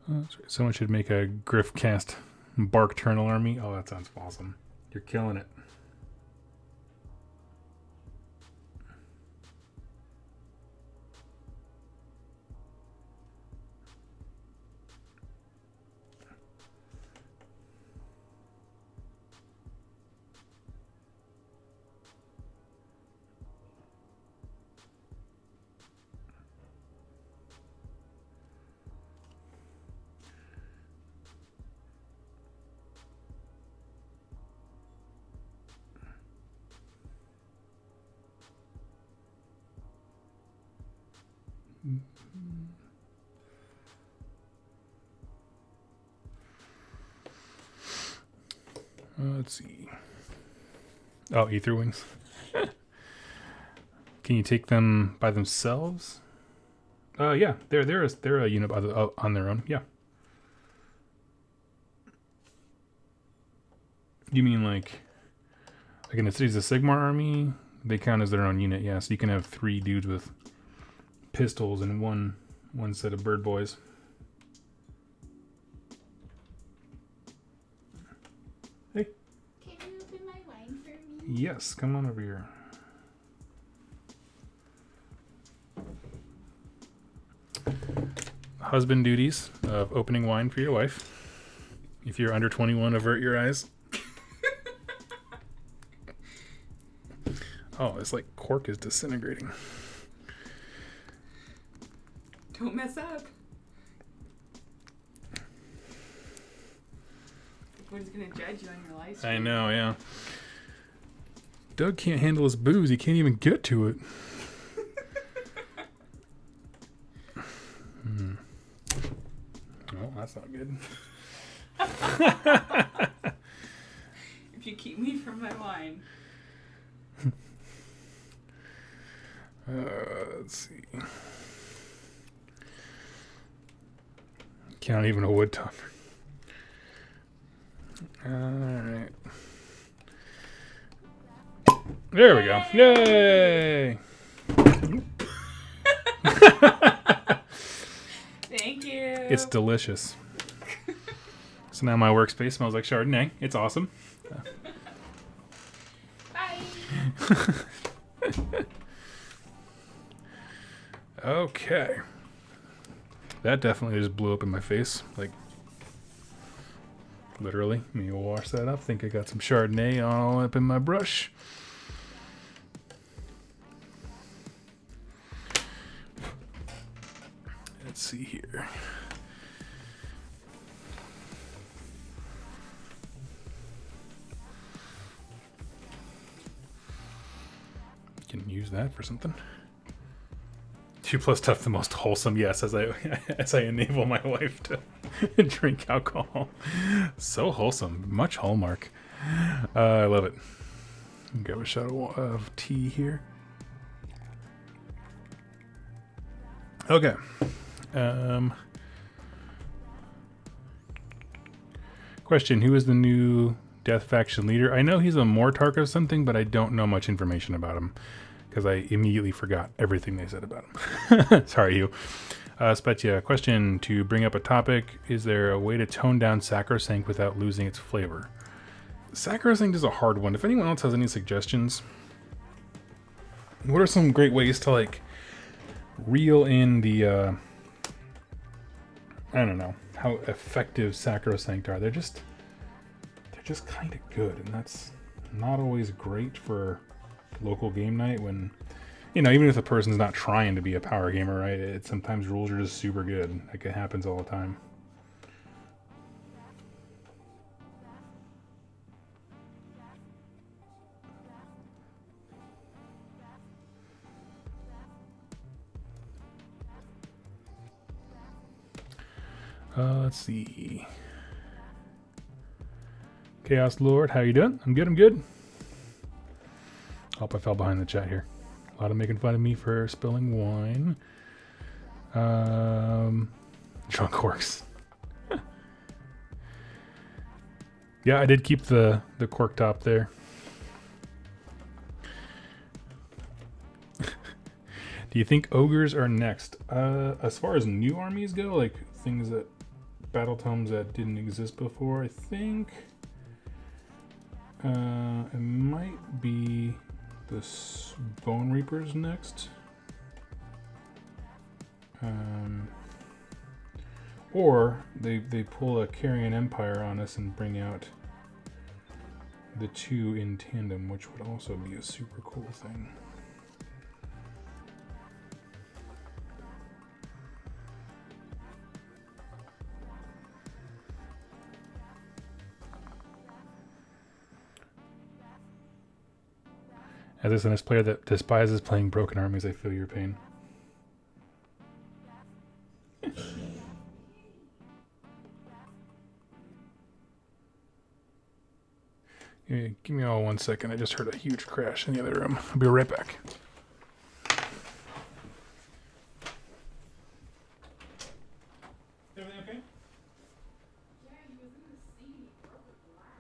A: That's right. Someone should make a Griffcast Bark Turtle army. Oh, that sounds awesome. You're killing it. Let's see. Oh, Ether Wings. Can you take them by themselves? Yeah, they're a unit on their own. Yeah. You mean like in the Cities of Sigmar army, they count as their own unit? Yeah, so you can have 3 dudes with pistols and one set of bird boys. Hey.
B: Can you open my wine for me?
A: Yes, come on over here. Husband duties of opening wine for your wife. If you're under 21, avert your eyes. Oh, it's like cork is disintegrating.
B: Don't mess up. Everyone's gonna judge you on your live stream.
A: I know, yeah. Doug can't handle his booze. He can't even get to it. Oh, that's not good.
B: If you keep me from my wine.
A: Let's see. Count even a wood topper. Alright. There we go. Yay!
B: Thank you.
A: It's delicious. So now my workspace smells like Chardonnay. It's awesome.
B: Bye.
A: Okay. That definitely just blew up in my face. Like, literally. Maybe we'll wash that up. Think I got some Chardonnay all up in my brush. Let's see here. Can use that for something. 2+ tough, the most wholesome. Yes, as I enable my wife to drink alcohol. So wholesome, much Hallmark. I love it. Grab a shot of tea here. Okay. Question: who is the new Death Faction leader? I know he's a Mortark of something, but I don't know much information about him because I immediately forgot everything they said about him. Sorry, you. Spetya, question to bring up a topic: is there a way to tone down Sacrosanct without losing its flavor? Sacrosanct is a hard one. If anyone else has any suggestions, what are some great ways to like reel in the I don't know how effective Sacrosanct are. They're just kind of good, and that's not always great for local game night when, you know, even if the person's not trying to be a power gamer, right? Sometimes rules are just super good. Like, it happens all the time. Let's see. Chaos Lord, how you doing? I'm good. Hope I fell behind the chat here. A lot of making fun of me for spilling wine. Drunk Works. Yeah, I did keep the cork top there. Do you think ogres are next? As far as new armies go, like things that battle tomes that didn't exist before, I think it might be the Bone Reapers next. Or they pull a Carrion Empire on us and bring out the two in tandem, which would also be a super cool thing. As a SNES player that despises playing broken armies, I feel your pain. Give me all 1 second. I just heard a huge crash in the other room. I'll be right back. Everything okay?
B: Yeah, he was in the sea. He broke the glass.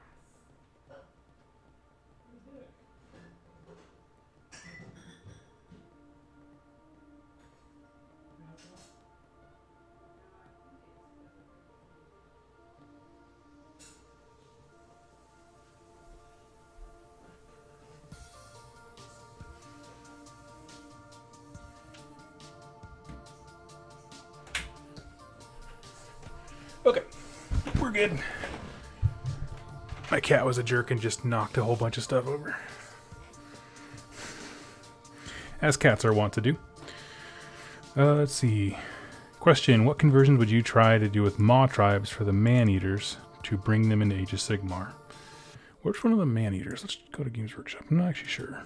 A: Okay, we're good. My cat was a jerk and just knocked a whole bunch of stuff over. As cats are wont to do. Let's see. Question: what conversions would you try to do with Maw tribes for the Man-Eaters to bring them into Age of Sigmar? Which one of the Man-Eaters? Let's go to Games Workshop. I'm not actually sure.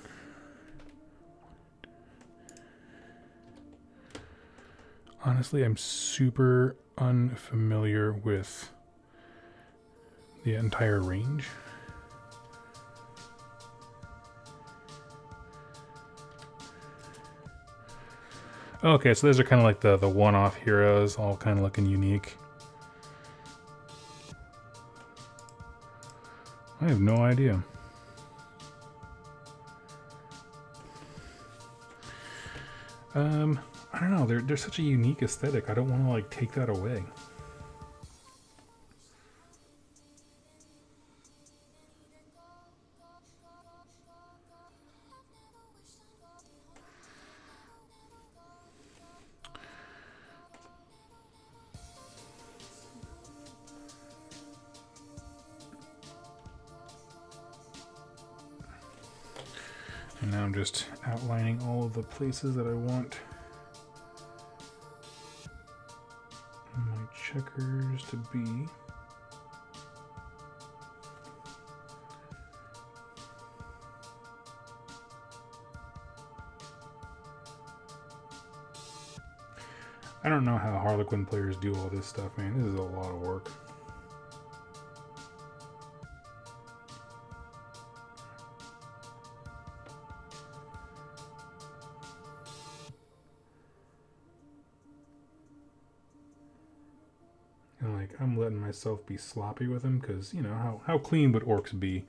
A: Honestly, I'm super unfamiliar with the entire range. Okay, so those are kind of like the one-off heroes, all kind of looking unique. I have no idea. I don't know. They're such a unique aesthetic. I don't want to like take that away. And now I'm just outlining all of the places that I want my checkers to be. I don't know how Harlequin players do all this stuff, man. This is a lot of work. And like, I'm letting myself be sloppy with them because, you know, how clean would orcs be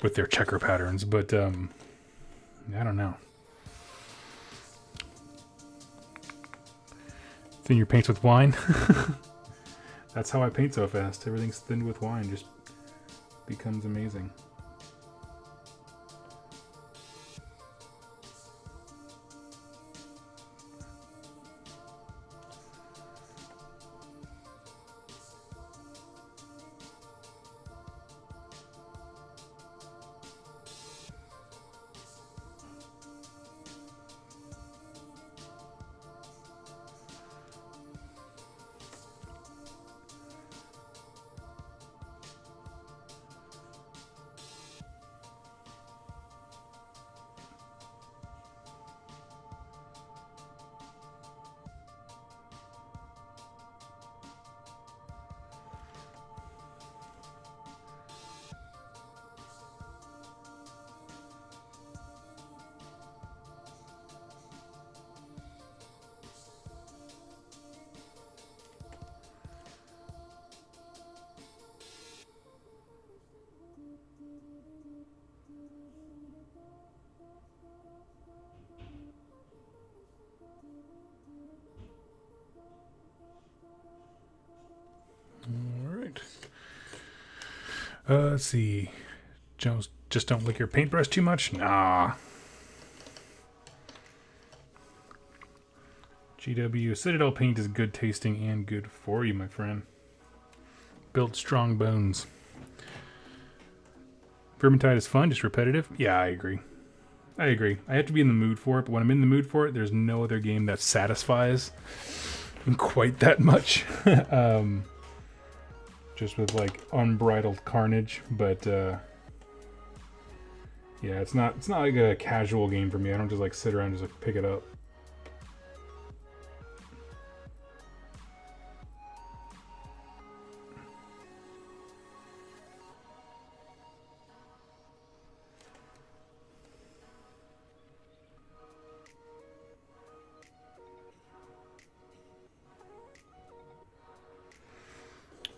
A: with their checker patterns? But, I don't know. Thin your paints with wine. That's how I paint so fast. Everything's thinned with wine. Just becomes amazing. Let's see. Just don't lick your paintbrush too much? Nah. GW, Citadel paint is good tasting and good for you, my friend. Built strong bones. Vermintide is fun, just repetitive. Yeah, I agree. I have to be in the mood for it, but when I'm in the mood for it, there's no other game that satisfies quite that much. Just with like unbridled carnage, but yeah, it's not like a casual game for me. I don't just like sit around and just like pick it up.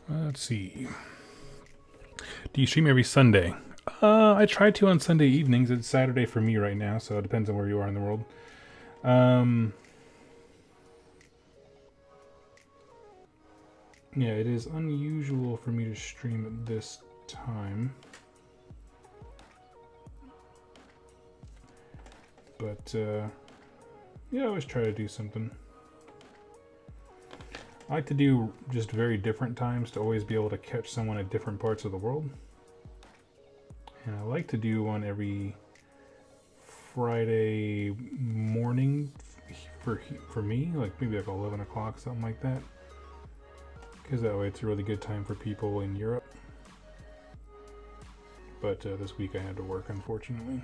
A: Let's see. Do you stream every Sunday? I try to on Sunday evenings. It's Saturday for me right now, so it depends on where you are in the world. Yeah, it is unusual for me to stream at this time. But, yeah, I always try to do something. I like to do just very different times to always be able to catch someone at different parts of the world. And I like to do one every Friday morning for me, like maybe like 11 o'clock, something like that. Because that way it's a really good time for people in Europe. But this week I had to work, unfortunately.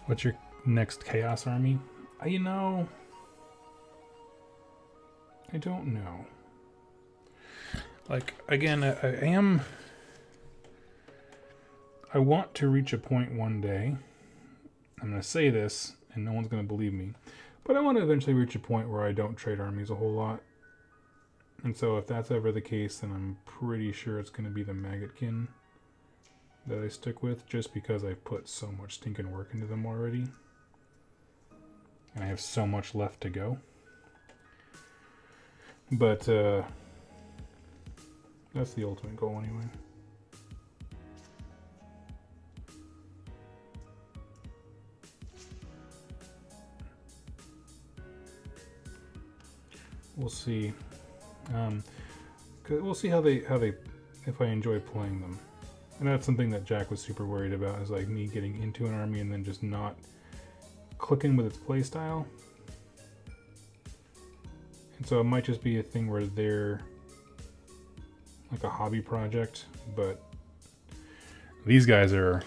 A: What's your next Chaos Army? You know, I don't know. Like, again, I want to reach a point one day. I'm going to say this, and no one's going to believe me, but I want to eventually reach a point where I don't trade armies a whole lot. And so if that's ever the case, then I'm pretty sure it's going to be the Maggotkin that I stick with, just because I've put so much stinking work into them already. And I have so much left to go. But that's the ultimate goal anyway. We'll see. We'll see how they if I enjoy playing them. And that's something that Jack was super worried about, is like me getting into an army and then just not clicking with its playstyle. And so it might just be a thing where they're like a hobby project, but these guys are,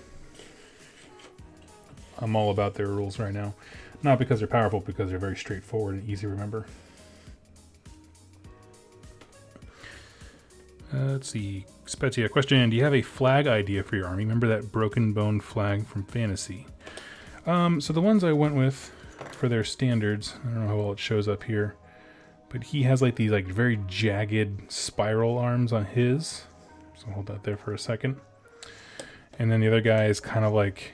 A: I'm all about their rules right now. Not because they're powerful, because they're very straightforward and easy to remember. Let's see. Spezia, question. Do you have a flag idea for your army? Remember that broken bone flag from Fantasy? So the ones I went with for their standards, I don't know how well it shows up here, but he has like these like very jagged spiral arms on his. So hold that there for a second. And then the other guy is kind of like,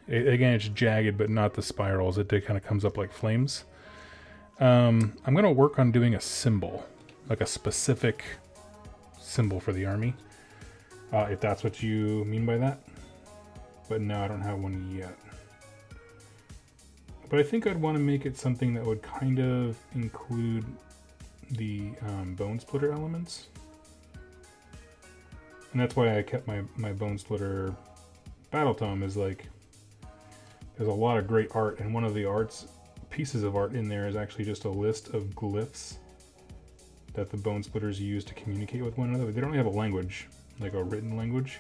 A: again, it's jagged, but not the spirals. It kind of comes up like flames. I'm going to work on doing a symbol, like a specific symbol for the army, if that's what you mean by that. But no, I don't have one yet. But I think I'd want to make it something that would kind of include the bone splitter elements. And that's why I kept my bone splitter battle tome, is like, there's a lot of great art, and one of the pieces of art in there is actually just a list of glyphs that the bone splitters use to communicate with one another. They don't have a language, like a written language,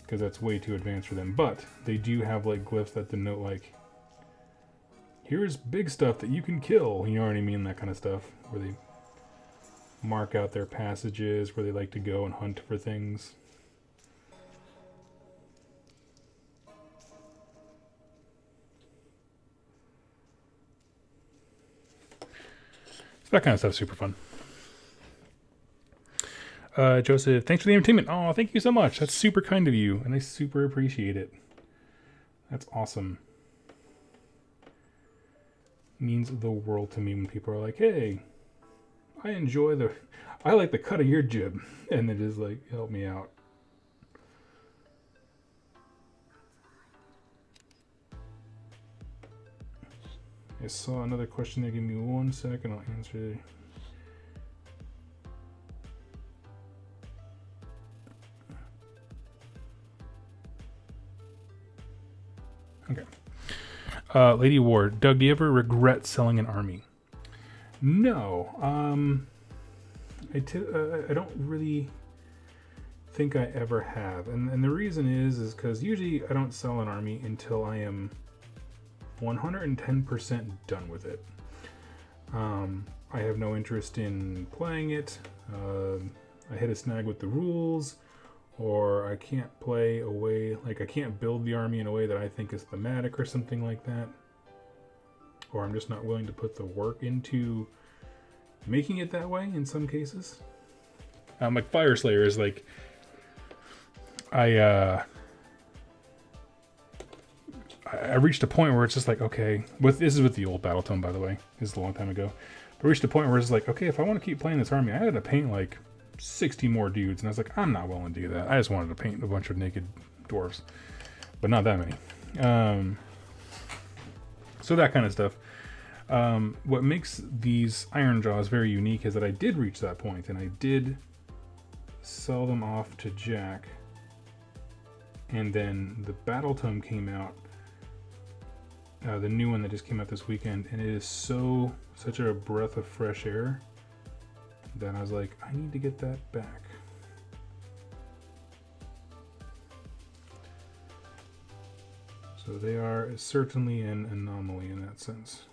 A: because that's way too advanced for them. But they do have like glyphs that denote like, here's big stuff that you can kill. You know what I mean? That kind of stuff, where they mark out their passages, where they like to go and hunt for things. So that kind of stuff's super fun. Joseph, thanks for the entertainment. Oh, thank you so much. That's super kind of you, and I super appreciate it. That's awesome. It means the world to me when people are like, hey, I like the cut of your jib, and it is like, help me out. I saw another question there. Give me 1 second, I'll answer it. Okay. Lady Ward, Doug, do you ever regret selling an army? No. I don't really think I ever have. And the reason is because usually I don't sell an army until I am 110% done with it. I have no interest in playing it. I hit a snag with the rules, or I can't play a way, like I can't build the army in a way that I think is thematic or something like that. Or I'm just not willing to put the work into making it that way in some cases. Like Fire Slayer is like, I reached a point where it's just like, okay, this is with the old battle tome, by the way. This is a long time ago. But I reached a point where it's like, okay, if I want to keep playing this army, I had to paint like 60 more dudes. And I was like, I'm not willing to do that. I just wanted to paint a bunch of naked dwarves. But not that many. So that kind of stuff. What makes these Iron Jaws very unique is that I did reach that point, and I did sell them off to Jack. And then the battle tome came out. The new one that just came out this weekend, and it is such a breath of fresh air that I was like, I need to get that back. So they are certainly an anomaly in that sense.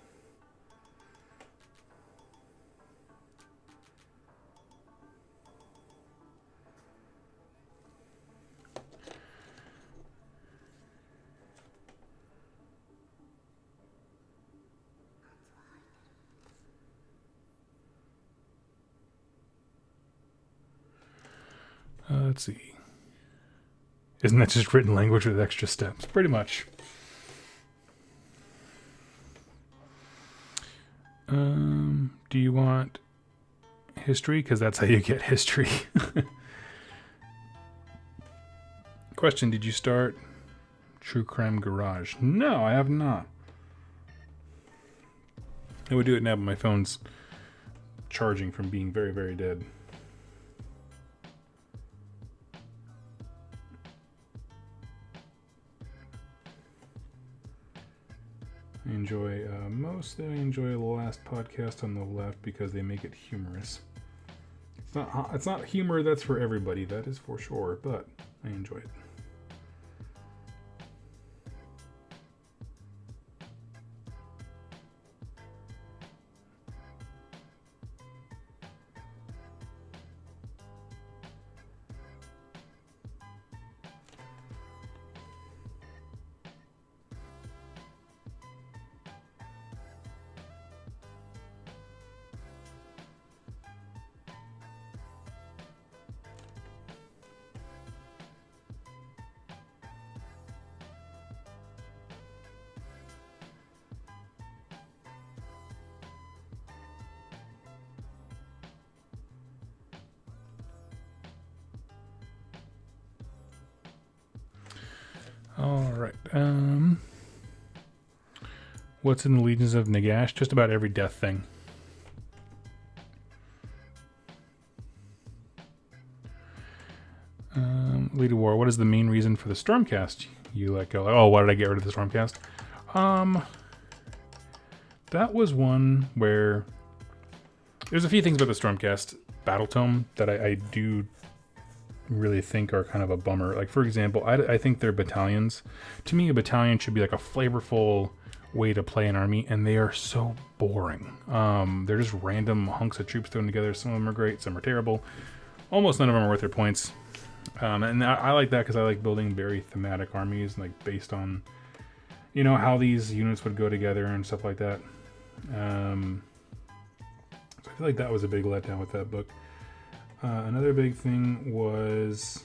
A: Let's see. Isn't that just written language with extra steps? Pretty much. Do you want history? Because that's how you get history. Question, did you start True Crime Garage? No, I have not. I would do it now, but my phone's charging from being very, very dead. I mostly enjoy the last podcast on the left because they make it humorous. It's not humor that's for everybody, that is for sure, but I enjoy it. All right. What's in the Legions of Nagash? Just about every death thing. Lead of War. What is the main reason for the Stormcast? You let go. Oh, why did I get rid of the Stormcast? That was one where there's a few things about the Stormcast Battle Tome that I do really think are kind of a bummer. Like, for example, I think they're battalions. To me, a battalion should be like a flavorful way to play an army, and they are so boring. They're just random hunks of troops thrown together. Some of them are great, some are terrible. Almost none of them are worth their points. And I like that because I like building very thematic armies, like based on, you know, how these units would go together and stuff like that. So I feel like that was a big letdown with that book. Another big thing was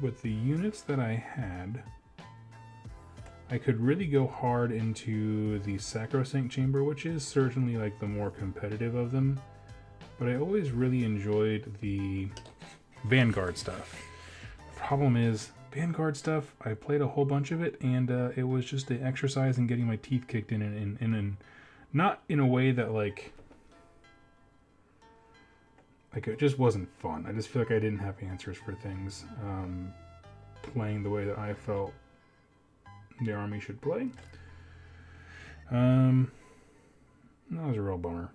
A: with the units that I had, I could really go hard into the Sacrosanct Chamber, which is certainly like the more competitive of them, but I always really enjoyed the Vanguard stuff. The problem is, Vanguard stuff, I played a whole bunch of it, and it was just an exercise in getting my teeth kicked in, and not in a way that like it just wasn't fun. I just feel like I didn't have answers for things. Playing the way that I felt the army should play. That was a real bummer.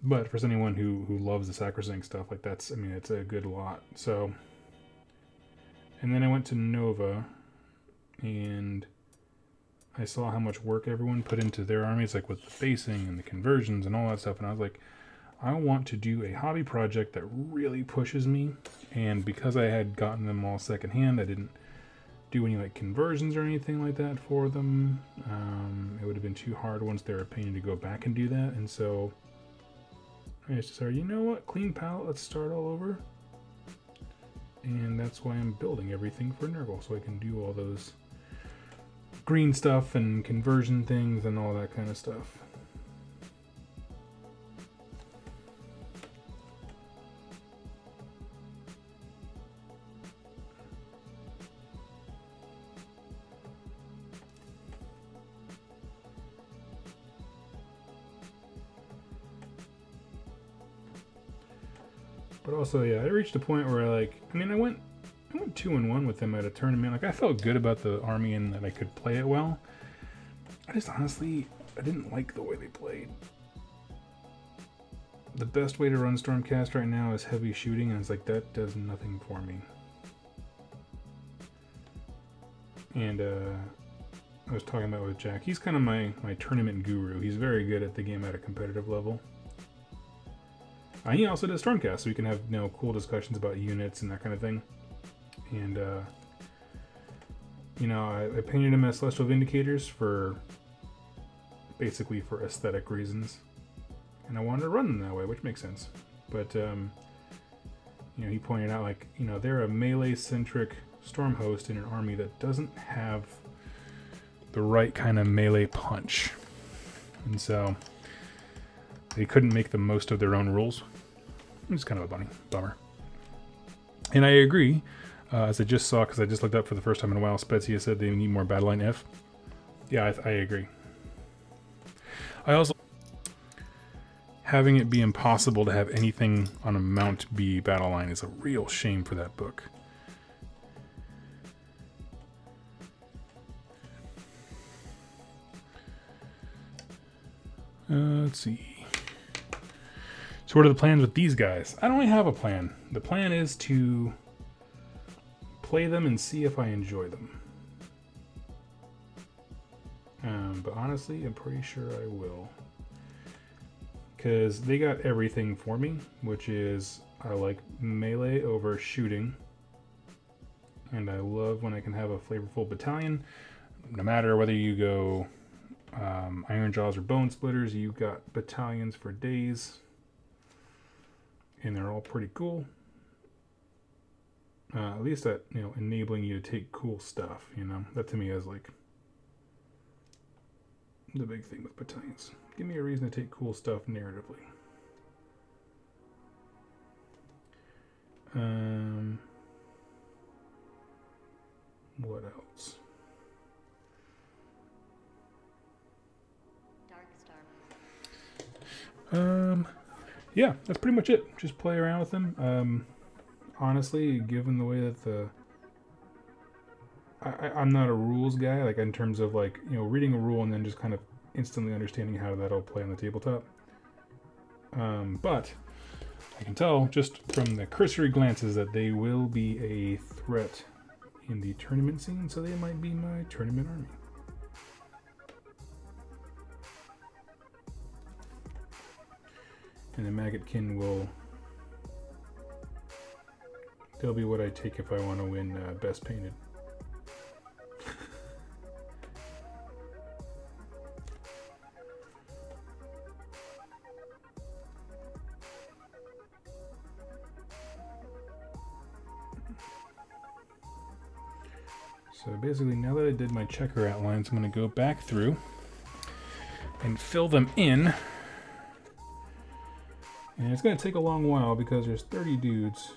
A: But for anyone who loves the Sacrosanct stuff, like that's, I mean, it's a good lot. So, and then I went to Nova, and I saw how much work everyone put into their armies, like with the basing and the conversions and all that stuff. And I was like, I want to do a hobby project that really pushes me. And because I had gotten them all secondhand, I didn't do any like conversions or anything like that for them. It would have been too hard once they're a pain to go back and do that. And so I just decided, you know what, clean palette, let's start all over. And that's why I'm building everything for Nurgle, so I can do all those green stuff and conversion things and all that kind of stuff. But also, yeah, I reached a point where I went 2-1 with them at a tournament. Like, I felt good about the army and that I could play it well. I just honestly, I didn't like the way they played. The best way to run Stormcast right now is heavy shooting, and it's like, that does nothing for me. And I was talking about with Jack. He's kind of my tournament guru. He's very good at the game at a competitive level. He also does Stormcast, so we can have, you know, cool discussions about units and that kind of thing. And, you know, I painted him as Celestial Vindicators basically for aesthetic reasons. And I wanted to run them that way, which makes sense. But, you know, he pointed out, like, you know, they're a melee-centric storm host in an army that doesn't have the right kind of melee punch. And so they couldn't make the most of their own rules. It's kind of a bummer. And I agree, as I just saw, because I just looked up for the first time in a while, Spezia said they need more battle line F. Yeah, I agree. I also... having it be impossible to have anything on a Mount B battle line is a real shame for that book. Let's see. So what are the plans with these guys? I don't really have a plan. The plan is to play them and see if I enjoy them. But honestly, I'm pretty sure I will. Because they got everything for me, which is I like melee over shooting. And I love when I can have a flavorful battalion. No matter whether you go Iron Jaws or Bone Splitters, you got battalions for days. And they're all pretty cool. At least that, enabling you to take cool stuff, That to me is like the big thing with battalions. Give me a reason to take cool stuff narratively. What else? Yeah, that's pretty much it. Just play around with them. Honestly, given the way that I'm not a rules guy, like in terms of like, reading a rule and then just kind of instantly understanding how that'll play on the tabletop. But I can tell just from the cursory glances that they will be a threat in the tournament scene, so they might be my tournament army. And the Maggotkin they'll be what I take if I want to win Best Painted. So basically, now that I did my checker outlines, I'm going to go back through and fill them in. And it's going to take a long while because there's 30 dudes.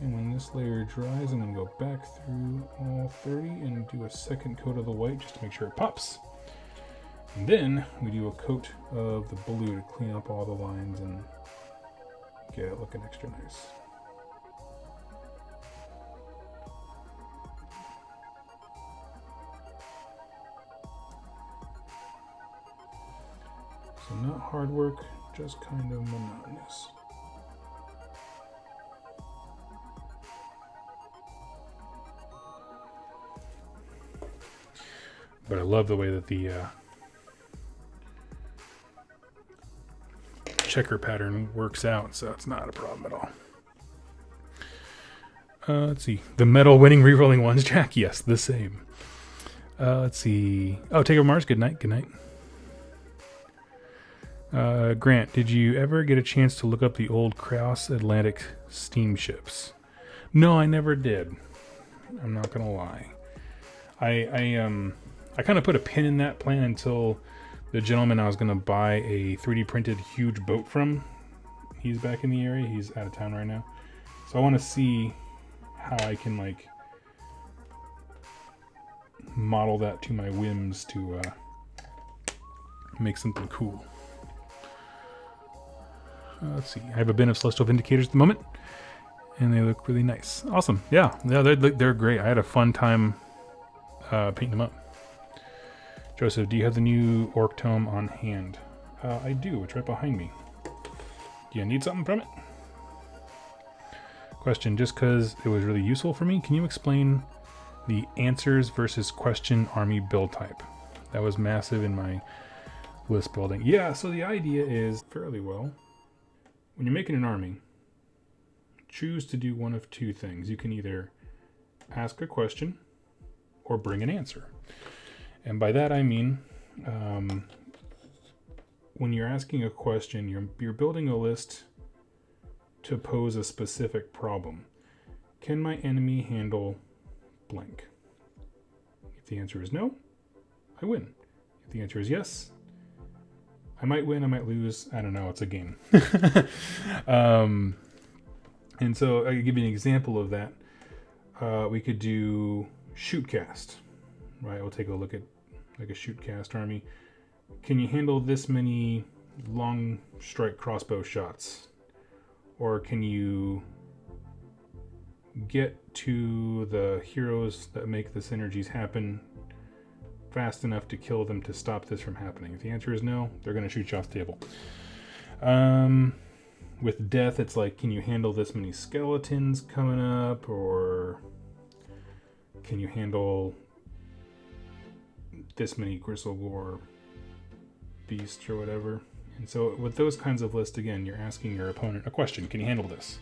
A: And when this layer dries, I'm going to go back through all 30 and do a second coat of the white just to make sure it pops. And then we do a coat of the blue to clean up all the lines and get it looking extra nice. So not hard work, just kind of monotonous. But I love the way that the checker pattern works out, so it's not a problem at all. Let's see. The medal winning rerolling ones, Jack? Yes, the same. Let's see. Oh, Take Over Mars, good night, good night. Grant, did you ever get a chance to look up the old cross Atlantic steamships? No, I never did. I'm not gonna lie. I kind of put a pin in that plan until the gentleman I was gonna buy a 3D printed huge boat from. He's back in the area. He's out of town right now, so I want to see how I can like model that to my whims to make something cool. Let's see. I have a bin of Celestial Vindicators at the moment, and they look really nice. Awesome. Yeah, they're great. I had a fun time painting them up. Joseph, do you have the new Orc Tome on hand? I do. It's right behind me. Do you need something from it? Question, just because it was really useful for me, can you explain the answers versus question army build type? That was massive in my list building. Yeah, so the idea is fairly well. When you're making an army, choose to do one of two things. You can either ask a question or bring an answer. And by that I mean, when you're asking a question, you're building a list to pose a specific problem. Can my enemy handle blank? If the answer is no, I win. If the answer is yes, I might win, I might lose. I don't know. It's a game. And so I can give you an example of that. We could do shoot cast, right? We'll take a look at like a shoot cast army. Can you handle this many long strike crossbow shots? Or can you get to the heroes that make the synergies happen fast enough to kill them to stop this from happening? If the answer is no, they're going to shoot you off the table. With death, it's like, can you handle this many skeletons coming up? Or can you handle this many Gristlegore beasts or whatever? And so with those kinds of lists, again, you're asking your opponent a question. Can you handle this?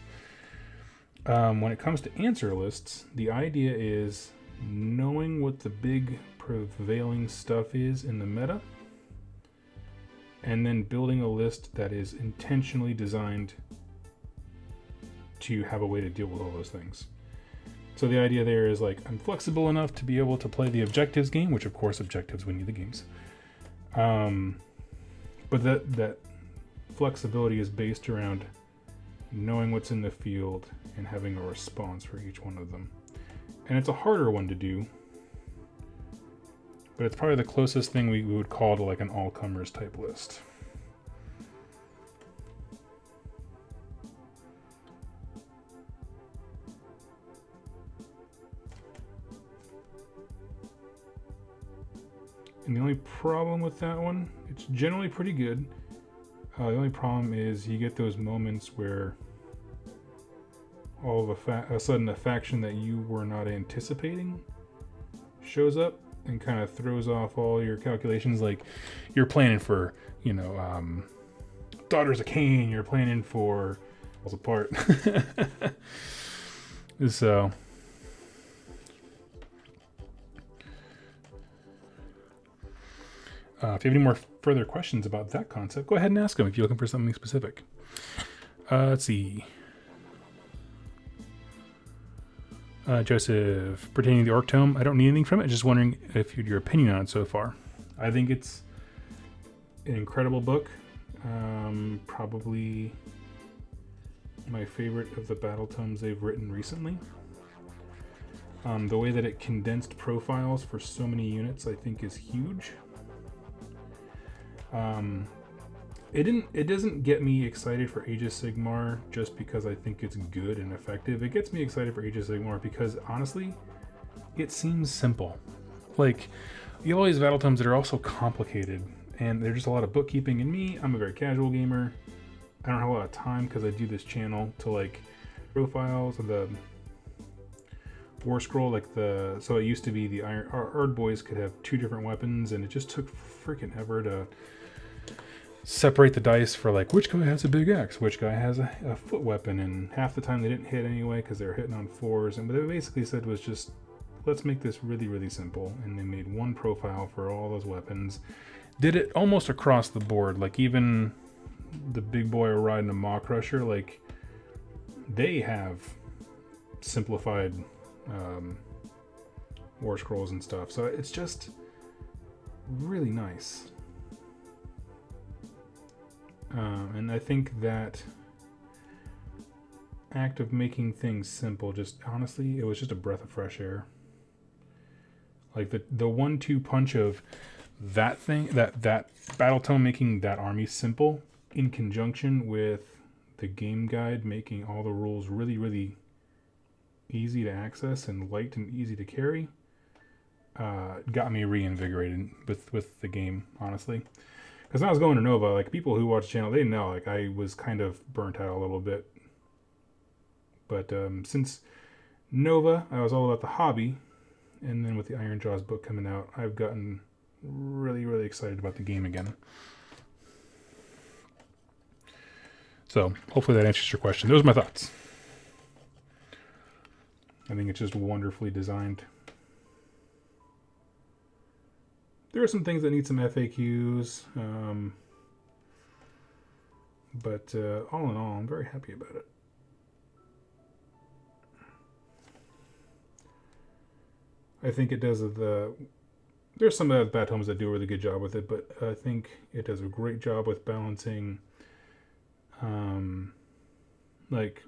A: When it comes to answer lists, the idea is knowing what the big prevailing stuff is in the meta, and then building a list that is intentionally designed to have a way to deal with all those things. So the idea there is like, I'm flexible enough to be able to play the objectives game, which of course objectives win you the games. But that flexibility is based around knowing what's in the field and having a response for each one of them. And it's a harder one to do, but it's probably the closest thing we would call to like an all-comers type list. And the only problem with that one, it's generally pretty good. The only problem is you get those moments where all of a sudden a faction that you were not anticipating shows up and kind of throws off all your calculations. Like you're planning for, Daughters of Cain, you're planning for falls apart. So if you have any more further questions about that concept, go ahead and ask them if you're looking for something specific. Let's see. Joseph, pertaining to the Orc Tome, I don't need anything from it. Just wondering if your opinion on it so far. I think it's an incredible book. Probably my favorite of the battle tomes they've written recently. The way that it condensed profiles for so many units, I think, is huge. It doesn't get me excited for Age of Sigmar just because I think it's good and effective. It gets me excited for Age of Sigmar because honestly, it seems simple. Like, you have all these battle tomes that are also complicated, and there's just a lot of bookkeeping. And me, I'm a very casual gamer. I don't have a lot of time because I do this channel to like profiles of the War Scroll, so it used to be the Ardboyz could have 2 different weapons, and it just took freaking ever to separate the dice for like which guy has a big axe, which guy has a foot weapon, and half the time they didn't hit anyway because they were hitting on 4s. And what they basically said was just, let's make this really, really simple. And they made one profile for all those weapons. Did it almost across the board, like even the big boy riding a Maw Crusher, like they have simplified War Scrolls and stuff. So it's just really nice. And I think that act of making things simple, just honestly, it was just a breath of fresh air. Like the 1-2 punch of that thing, that battle tome making that army simple, in conjunction with the game guide making all the rules really, really easy to access and light and easy to carry, got me reinvigorated with the game, honestly. Because when I was going to Nova, like people who watch the channel, they know like I was kind of burnt out a little bit. But since Nova, I was all about the hobby, and then with the Iron Jaws book coming out, I've gotten really, really excited about the game again. So hopefully that answers your question. Those are my thoughts. I think it's just wonderfully designed. There are some things that need some FAQs, but all in all, I'm very happy about it. I think it does There's some bad homes that do a really good job with it, but I think it does a great job with balancing, like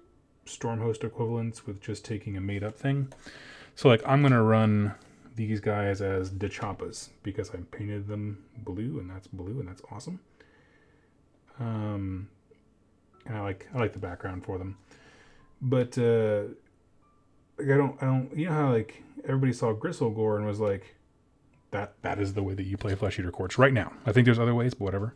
A: Stormhost equivalents with just taking a made up thing. So like I'm gonna run these guys as Dechappas because I painted them blue and that's awesome. And I like the background for them, but like I don't you know how like everybody saw Gristlegore and was like that is the way that you play Flesh Eater Courts right now. I think there's other ways, but whatever.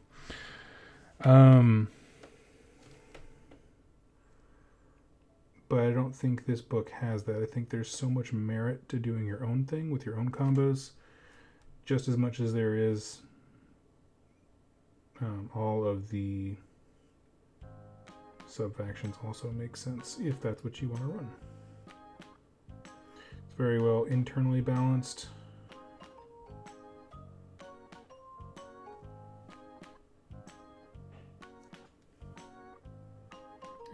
A: But I don't think this book has that. I think there's so much merit to doing your own thing with your own combos, just as much as there is all of the sub-factions also make sense if that's what you want to run. It's very well internally balanced.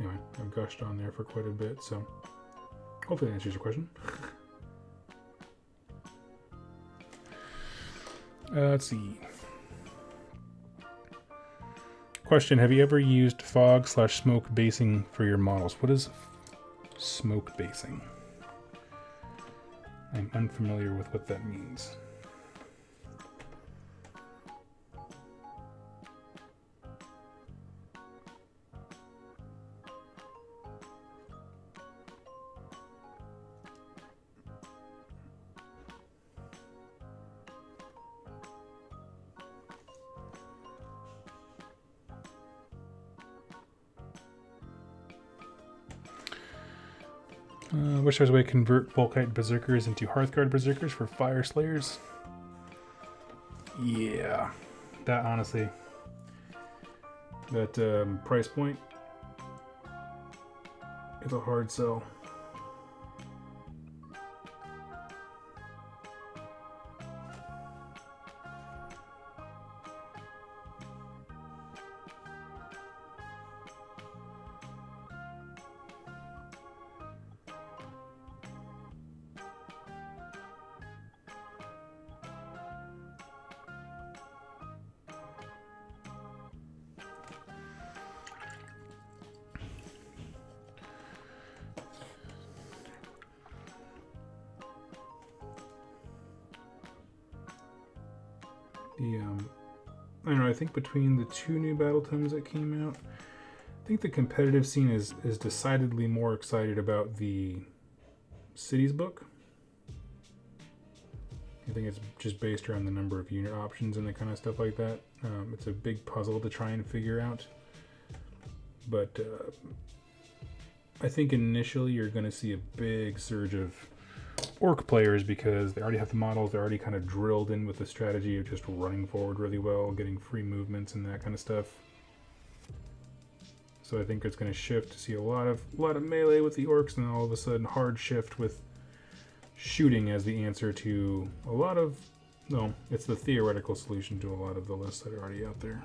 A: Anyway, I've gushed on there for quite a bit, so hopefully that answers your question. Let's see. Question, have you ever used fog/smoke basing for your models? What is smoke basing? I'm unfamiliar with what that means. Wish there was a way to convert Volkite Berserkers into Hearthguard Berserkers for Fire Slayers. Yeah, that honestly, that price point is a hard sell. I don't know, I think between the two new battle tomes that came out, I think the competitive scene is decidedly more excited about the Cities book. I think it's just based around the number of unit options and the kind of stuff like that. It's a big puzzle to try and figure out. But I think initially you're going to see a big surge of Orc players because they already have the models, they're already kind of drilled in with the strategy of just running forward really well, getting free movements and that kind of stuff. So I think it's going to shift to see a lot of melee with the Orcs, and then all of a sudden hard shift with shooting as the answer to a lot of, no, it's the theoretical solution to a lot of the lists that are already out there.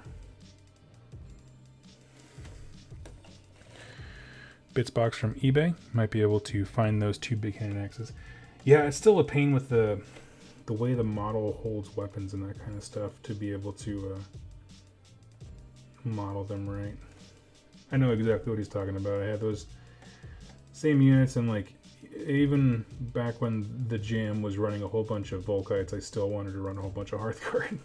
A: Bitsbox from eBay might be able to find those two big hand axes. Yeah, it's still a pain with the way the model holds weapons and that kind of stuff to be able to model them right. I know exactly what he's talking about. I had those same units, and like even back when the Jam was running a whole bunch of Volkites, I still wanted to run a whole bunch of Hearthguard.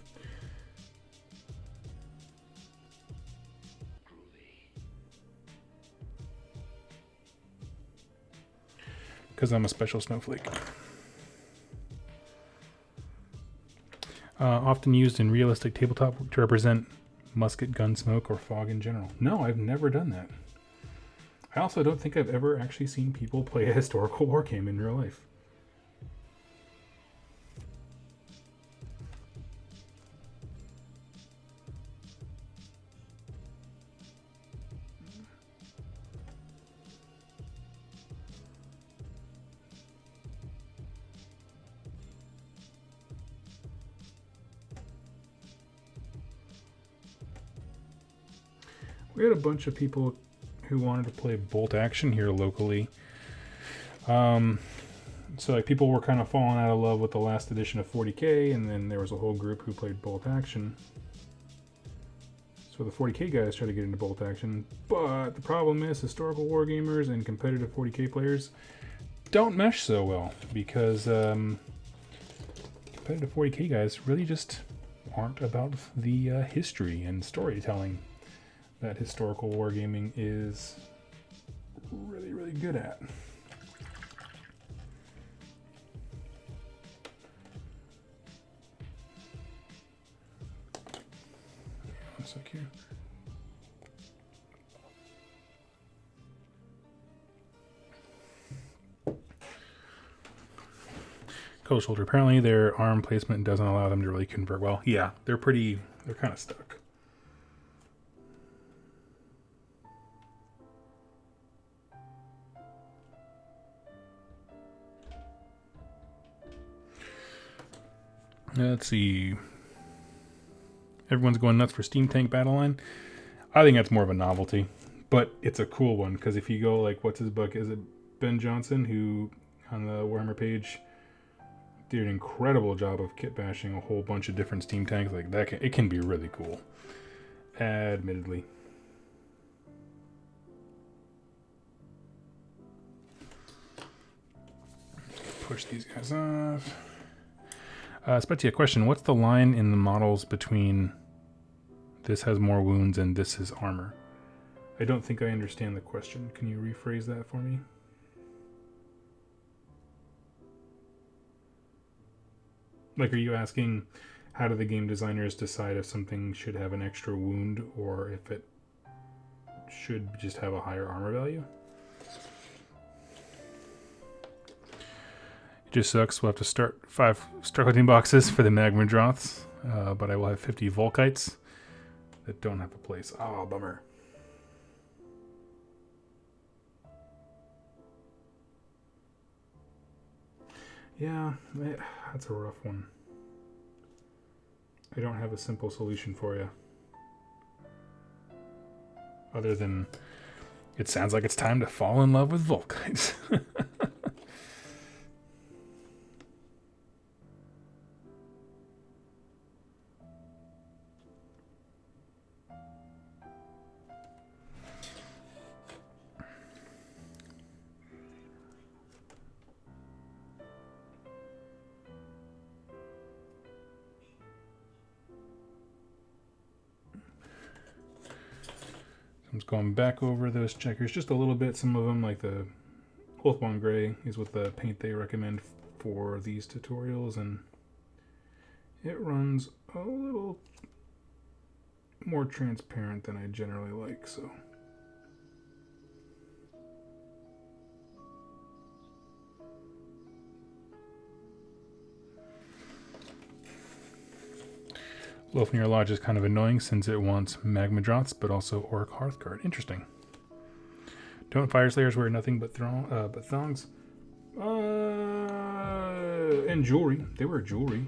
A: Because I'm a special snowflake. Often used in realistic tabletop to represent musket, gun smoke, or fog in general. No, I've never done that. I also don't think I've ever actually seen people play a historical war game in real life. We had a bunch of people who wanted to play bolt action here locally. So like people were kind of falling out of love with the last edition of 40k, and then there was a whole group who played bolt action. So the 40k guys try to get into bolt action, but the problem is historical wargamers and competitive 40k players don't mesh so well because competitive 40k guys really just aren't about the history and storytelling that historical wargaming is really, really good at. One sec here. Cold shoulder. Apparently their arm placement doesn't allow them to really convert well. Yeah, they're kind of stuck. Let's see. Everyone's going nuts for Steam Tank Battleline. I think that's more of a novelty, but it's a cool one because if you go like, what's his book? Is it Ben Johnson, who on the Warhammer page did an incredible job of kit bashing a whole bunch of different Steam Tanks like that? It can be really cool, admittedly. Push these guys off. Spetsy, a question. What's the line in the models between this has more wounds and this is armor? I don't think I understand the question. Can you rephrase that for me? Like, are you asking how do the game designers decide if something should have an extra wound or if it should just have a higher armor value? It just sucks. We'll have to start 5 Struggling boxes for the Magma Droths, but I will have 50 Volkites that don't have a place. Oh, bummer. Yeah, that's a rough one. I don't have a simple solution for you. Other than, it sounds like it's time to fall in love with Volkites. I'm just going back over those checkers just a little bit. Some of them, like the Wolfbone Gray, is with the paint they recommend for these tutorials, and it runs a little more transparent than I generally like, so. Lofnir Lodge is kind of annoying since it wants Magma Droths, but also Orc Hearthguard. Interesting. Don't Fire Slayers wear nothing but thongs? And jewelry. They wear jewelry.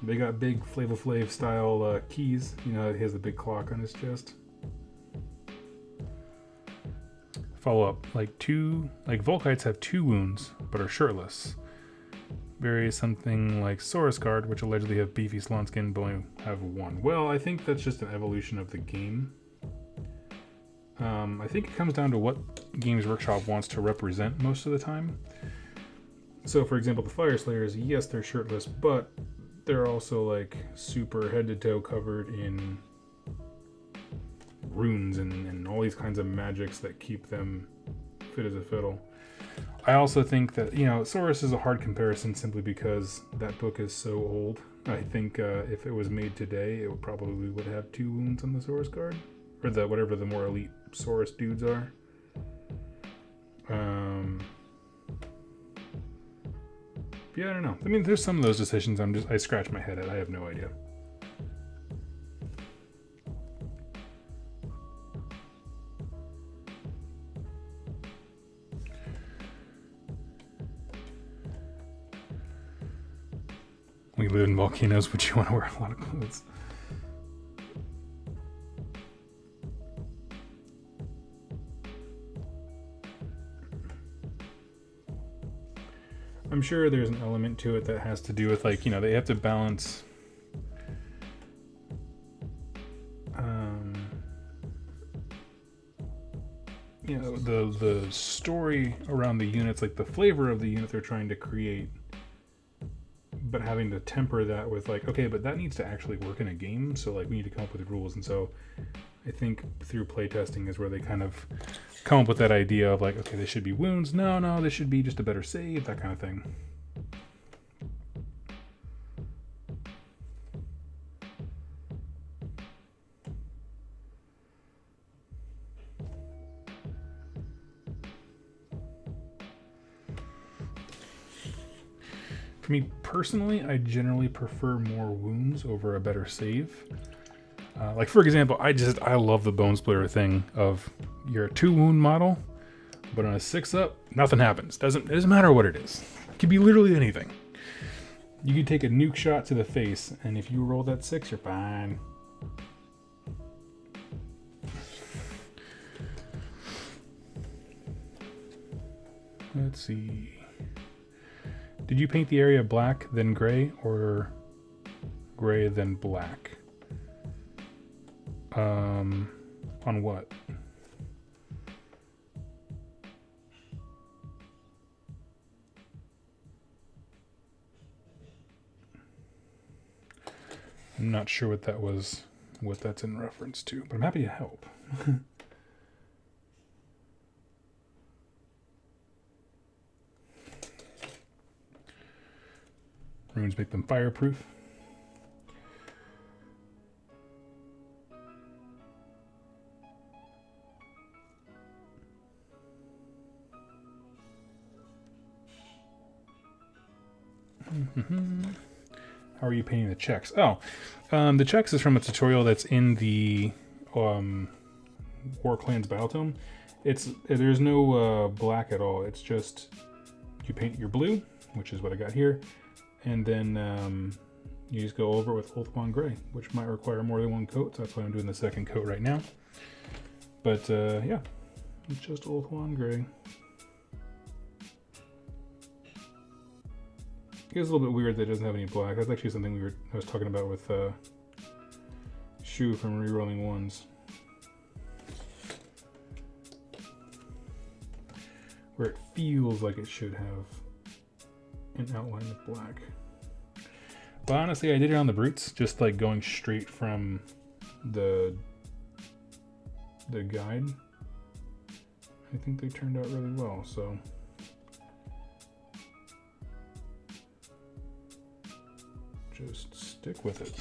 A: They got big Flava Flav style keys. You know, he has the big clock on his chest. Follow up. Like Volkites have 2 wounds, but are shirtless. Very something like Saurus Guard, which allegedly have beefy Slon skin, but only have 1. Well, I think that's just an evolution of the game. I think it comes down to what Games Workshop wants to represent most of the time. So, for example, the Fire Slayers, yes, they're shirtless, but they're also like super head to toe covered in runes and all these kinds of magics that keep them fit as a fiddle. I also think that, you know, Saurus is a hard comparison simply because that book is so old. I think if it was made today, it probably would have 2 wounds on the Saurus Guard. Or whatever the more elite Saurus dudes are. Yeah, I don't know. I mean, there's some of those decisions I scratch my head at. I have no idea. We live in volcanoes, but you want to wear a lot of clothes. I'm sure there's an element to it that has to do with, like, you know, they have to balance you know, the story around the units, like the flavor of the unit they're trying to create, but having to temper that with, like, okay, but that needs to actually work in a game, so like we need to come up with rules. And so I think through playtesting is where they kind of come up with that idea of, like, okay, this should be wounds, no, this should be just a better save, that kind of thing. For me personally, I generally prefer more wounds over a better save. Like, for example, I love the Bone Splitter thing of you're a 2-wound model, but on a 6-up, nothing happens. It doesn't matter what it is. It could be literally anything. You could take a nuke shot to the face, and if you roll that 6, you're fine. Let's see. Did you paint the area black, then gray, or gray, then black? On what? I'm not sure what that was, what that's in reference to, but I'm happy to help. Runes make them fireproof. How are you painting the checks? Oh, the checks is from a tutorial that's in the War Clans Battletome. There's no black at all. It's just you paint your blue, which is what I got here, and then you just go over it with Ulthuan Gray, which might require more than one coat, so that's why I'm doing the second coat right now. But yeah, it's just Ulthuan Gray. It is a little bit weird that it doesn't have any black. That's actually something I was talking about with Shu from Rerolling Ones, where it feels like it should have an outline of black. But honestly, I did it on the brutes, just like going straight from the guide. I think they turned out really well, so. Just stick with it.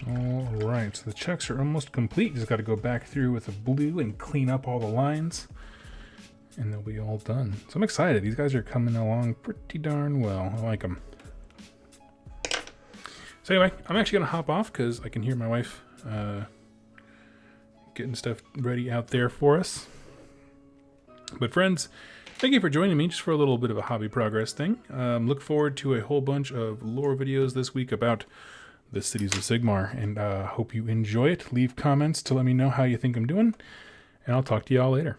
A: Alright, so the checks are almost complete. Just got to go back through with a blue and clean up all the lines, and they'll be all done. So I'm excited. These guys are coming along pretty darn well. I like them. So anyway, I'm actually going to hop off because I can hear my wife getting stuff ready out there for us. But friends, thank you for joining me just for a little bit of a hobby progress thing. Look forward to a whole bunch of lore videos this week about the Cities of Sigmar, and hope you enjoy it. Leave comments to let me know how you think I'm doing, and I'll talk to you all later.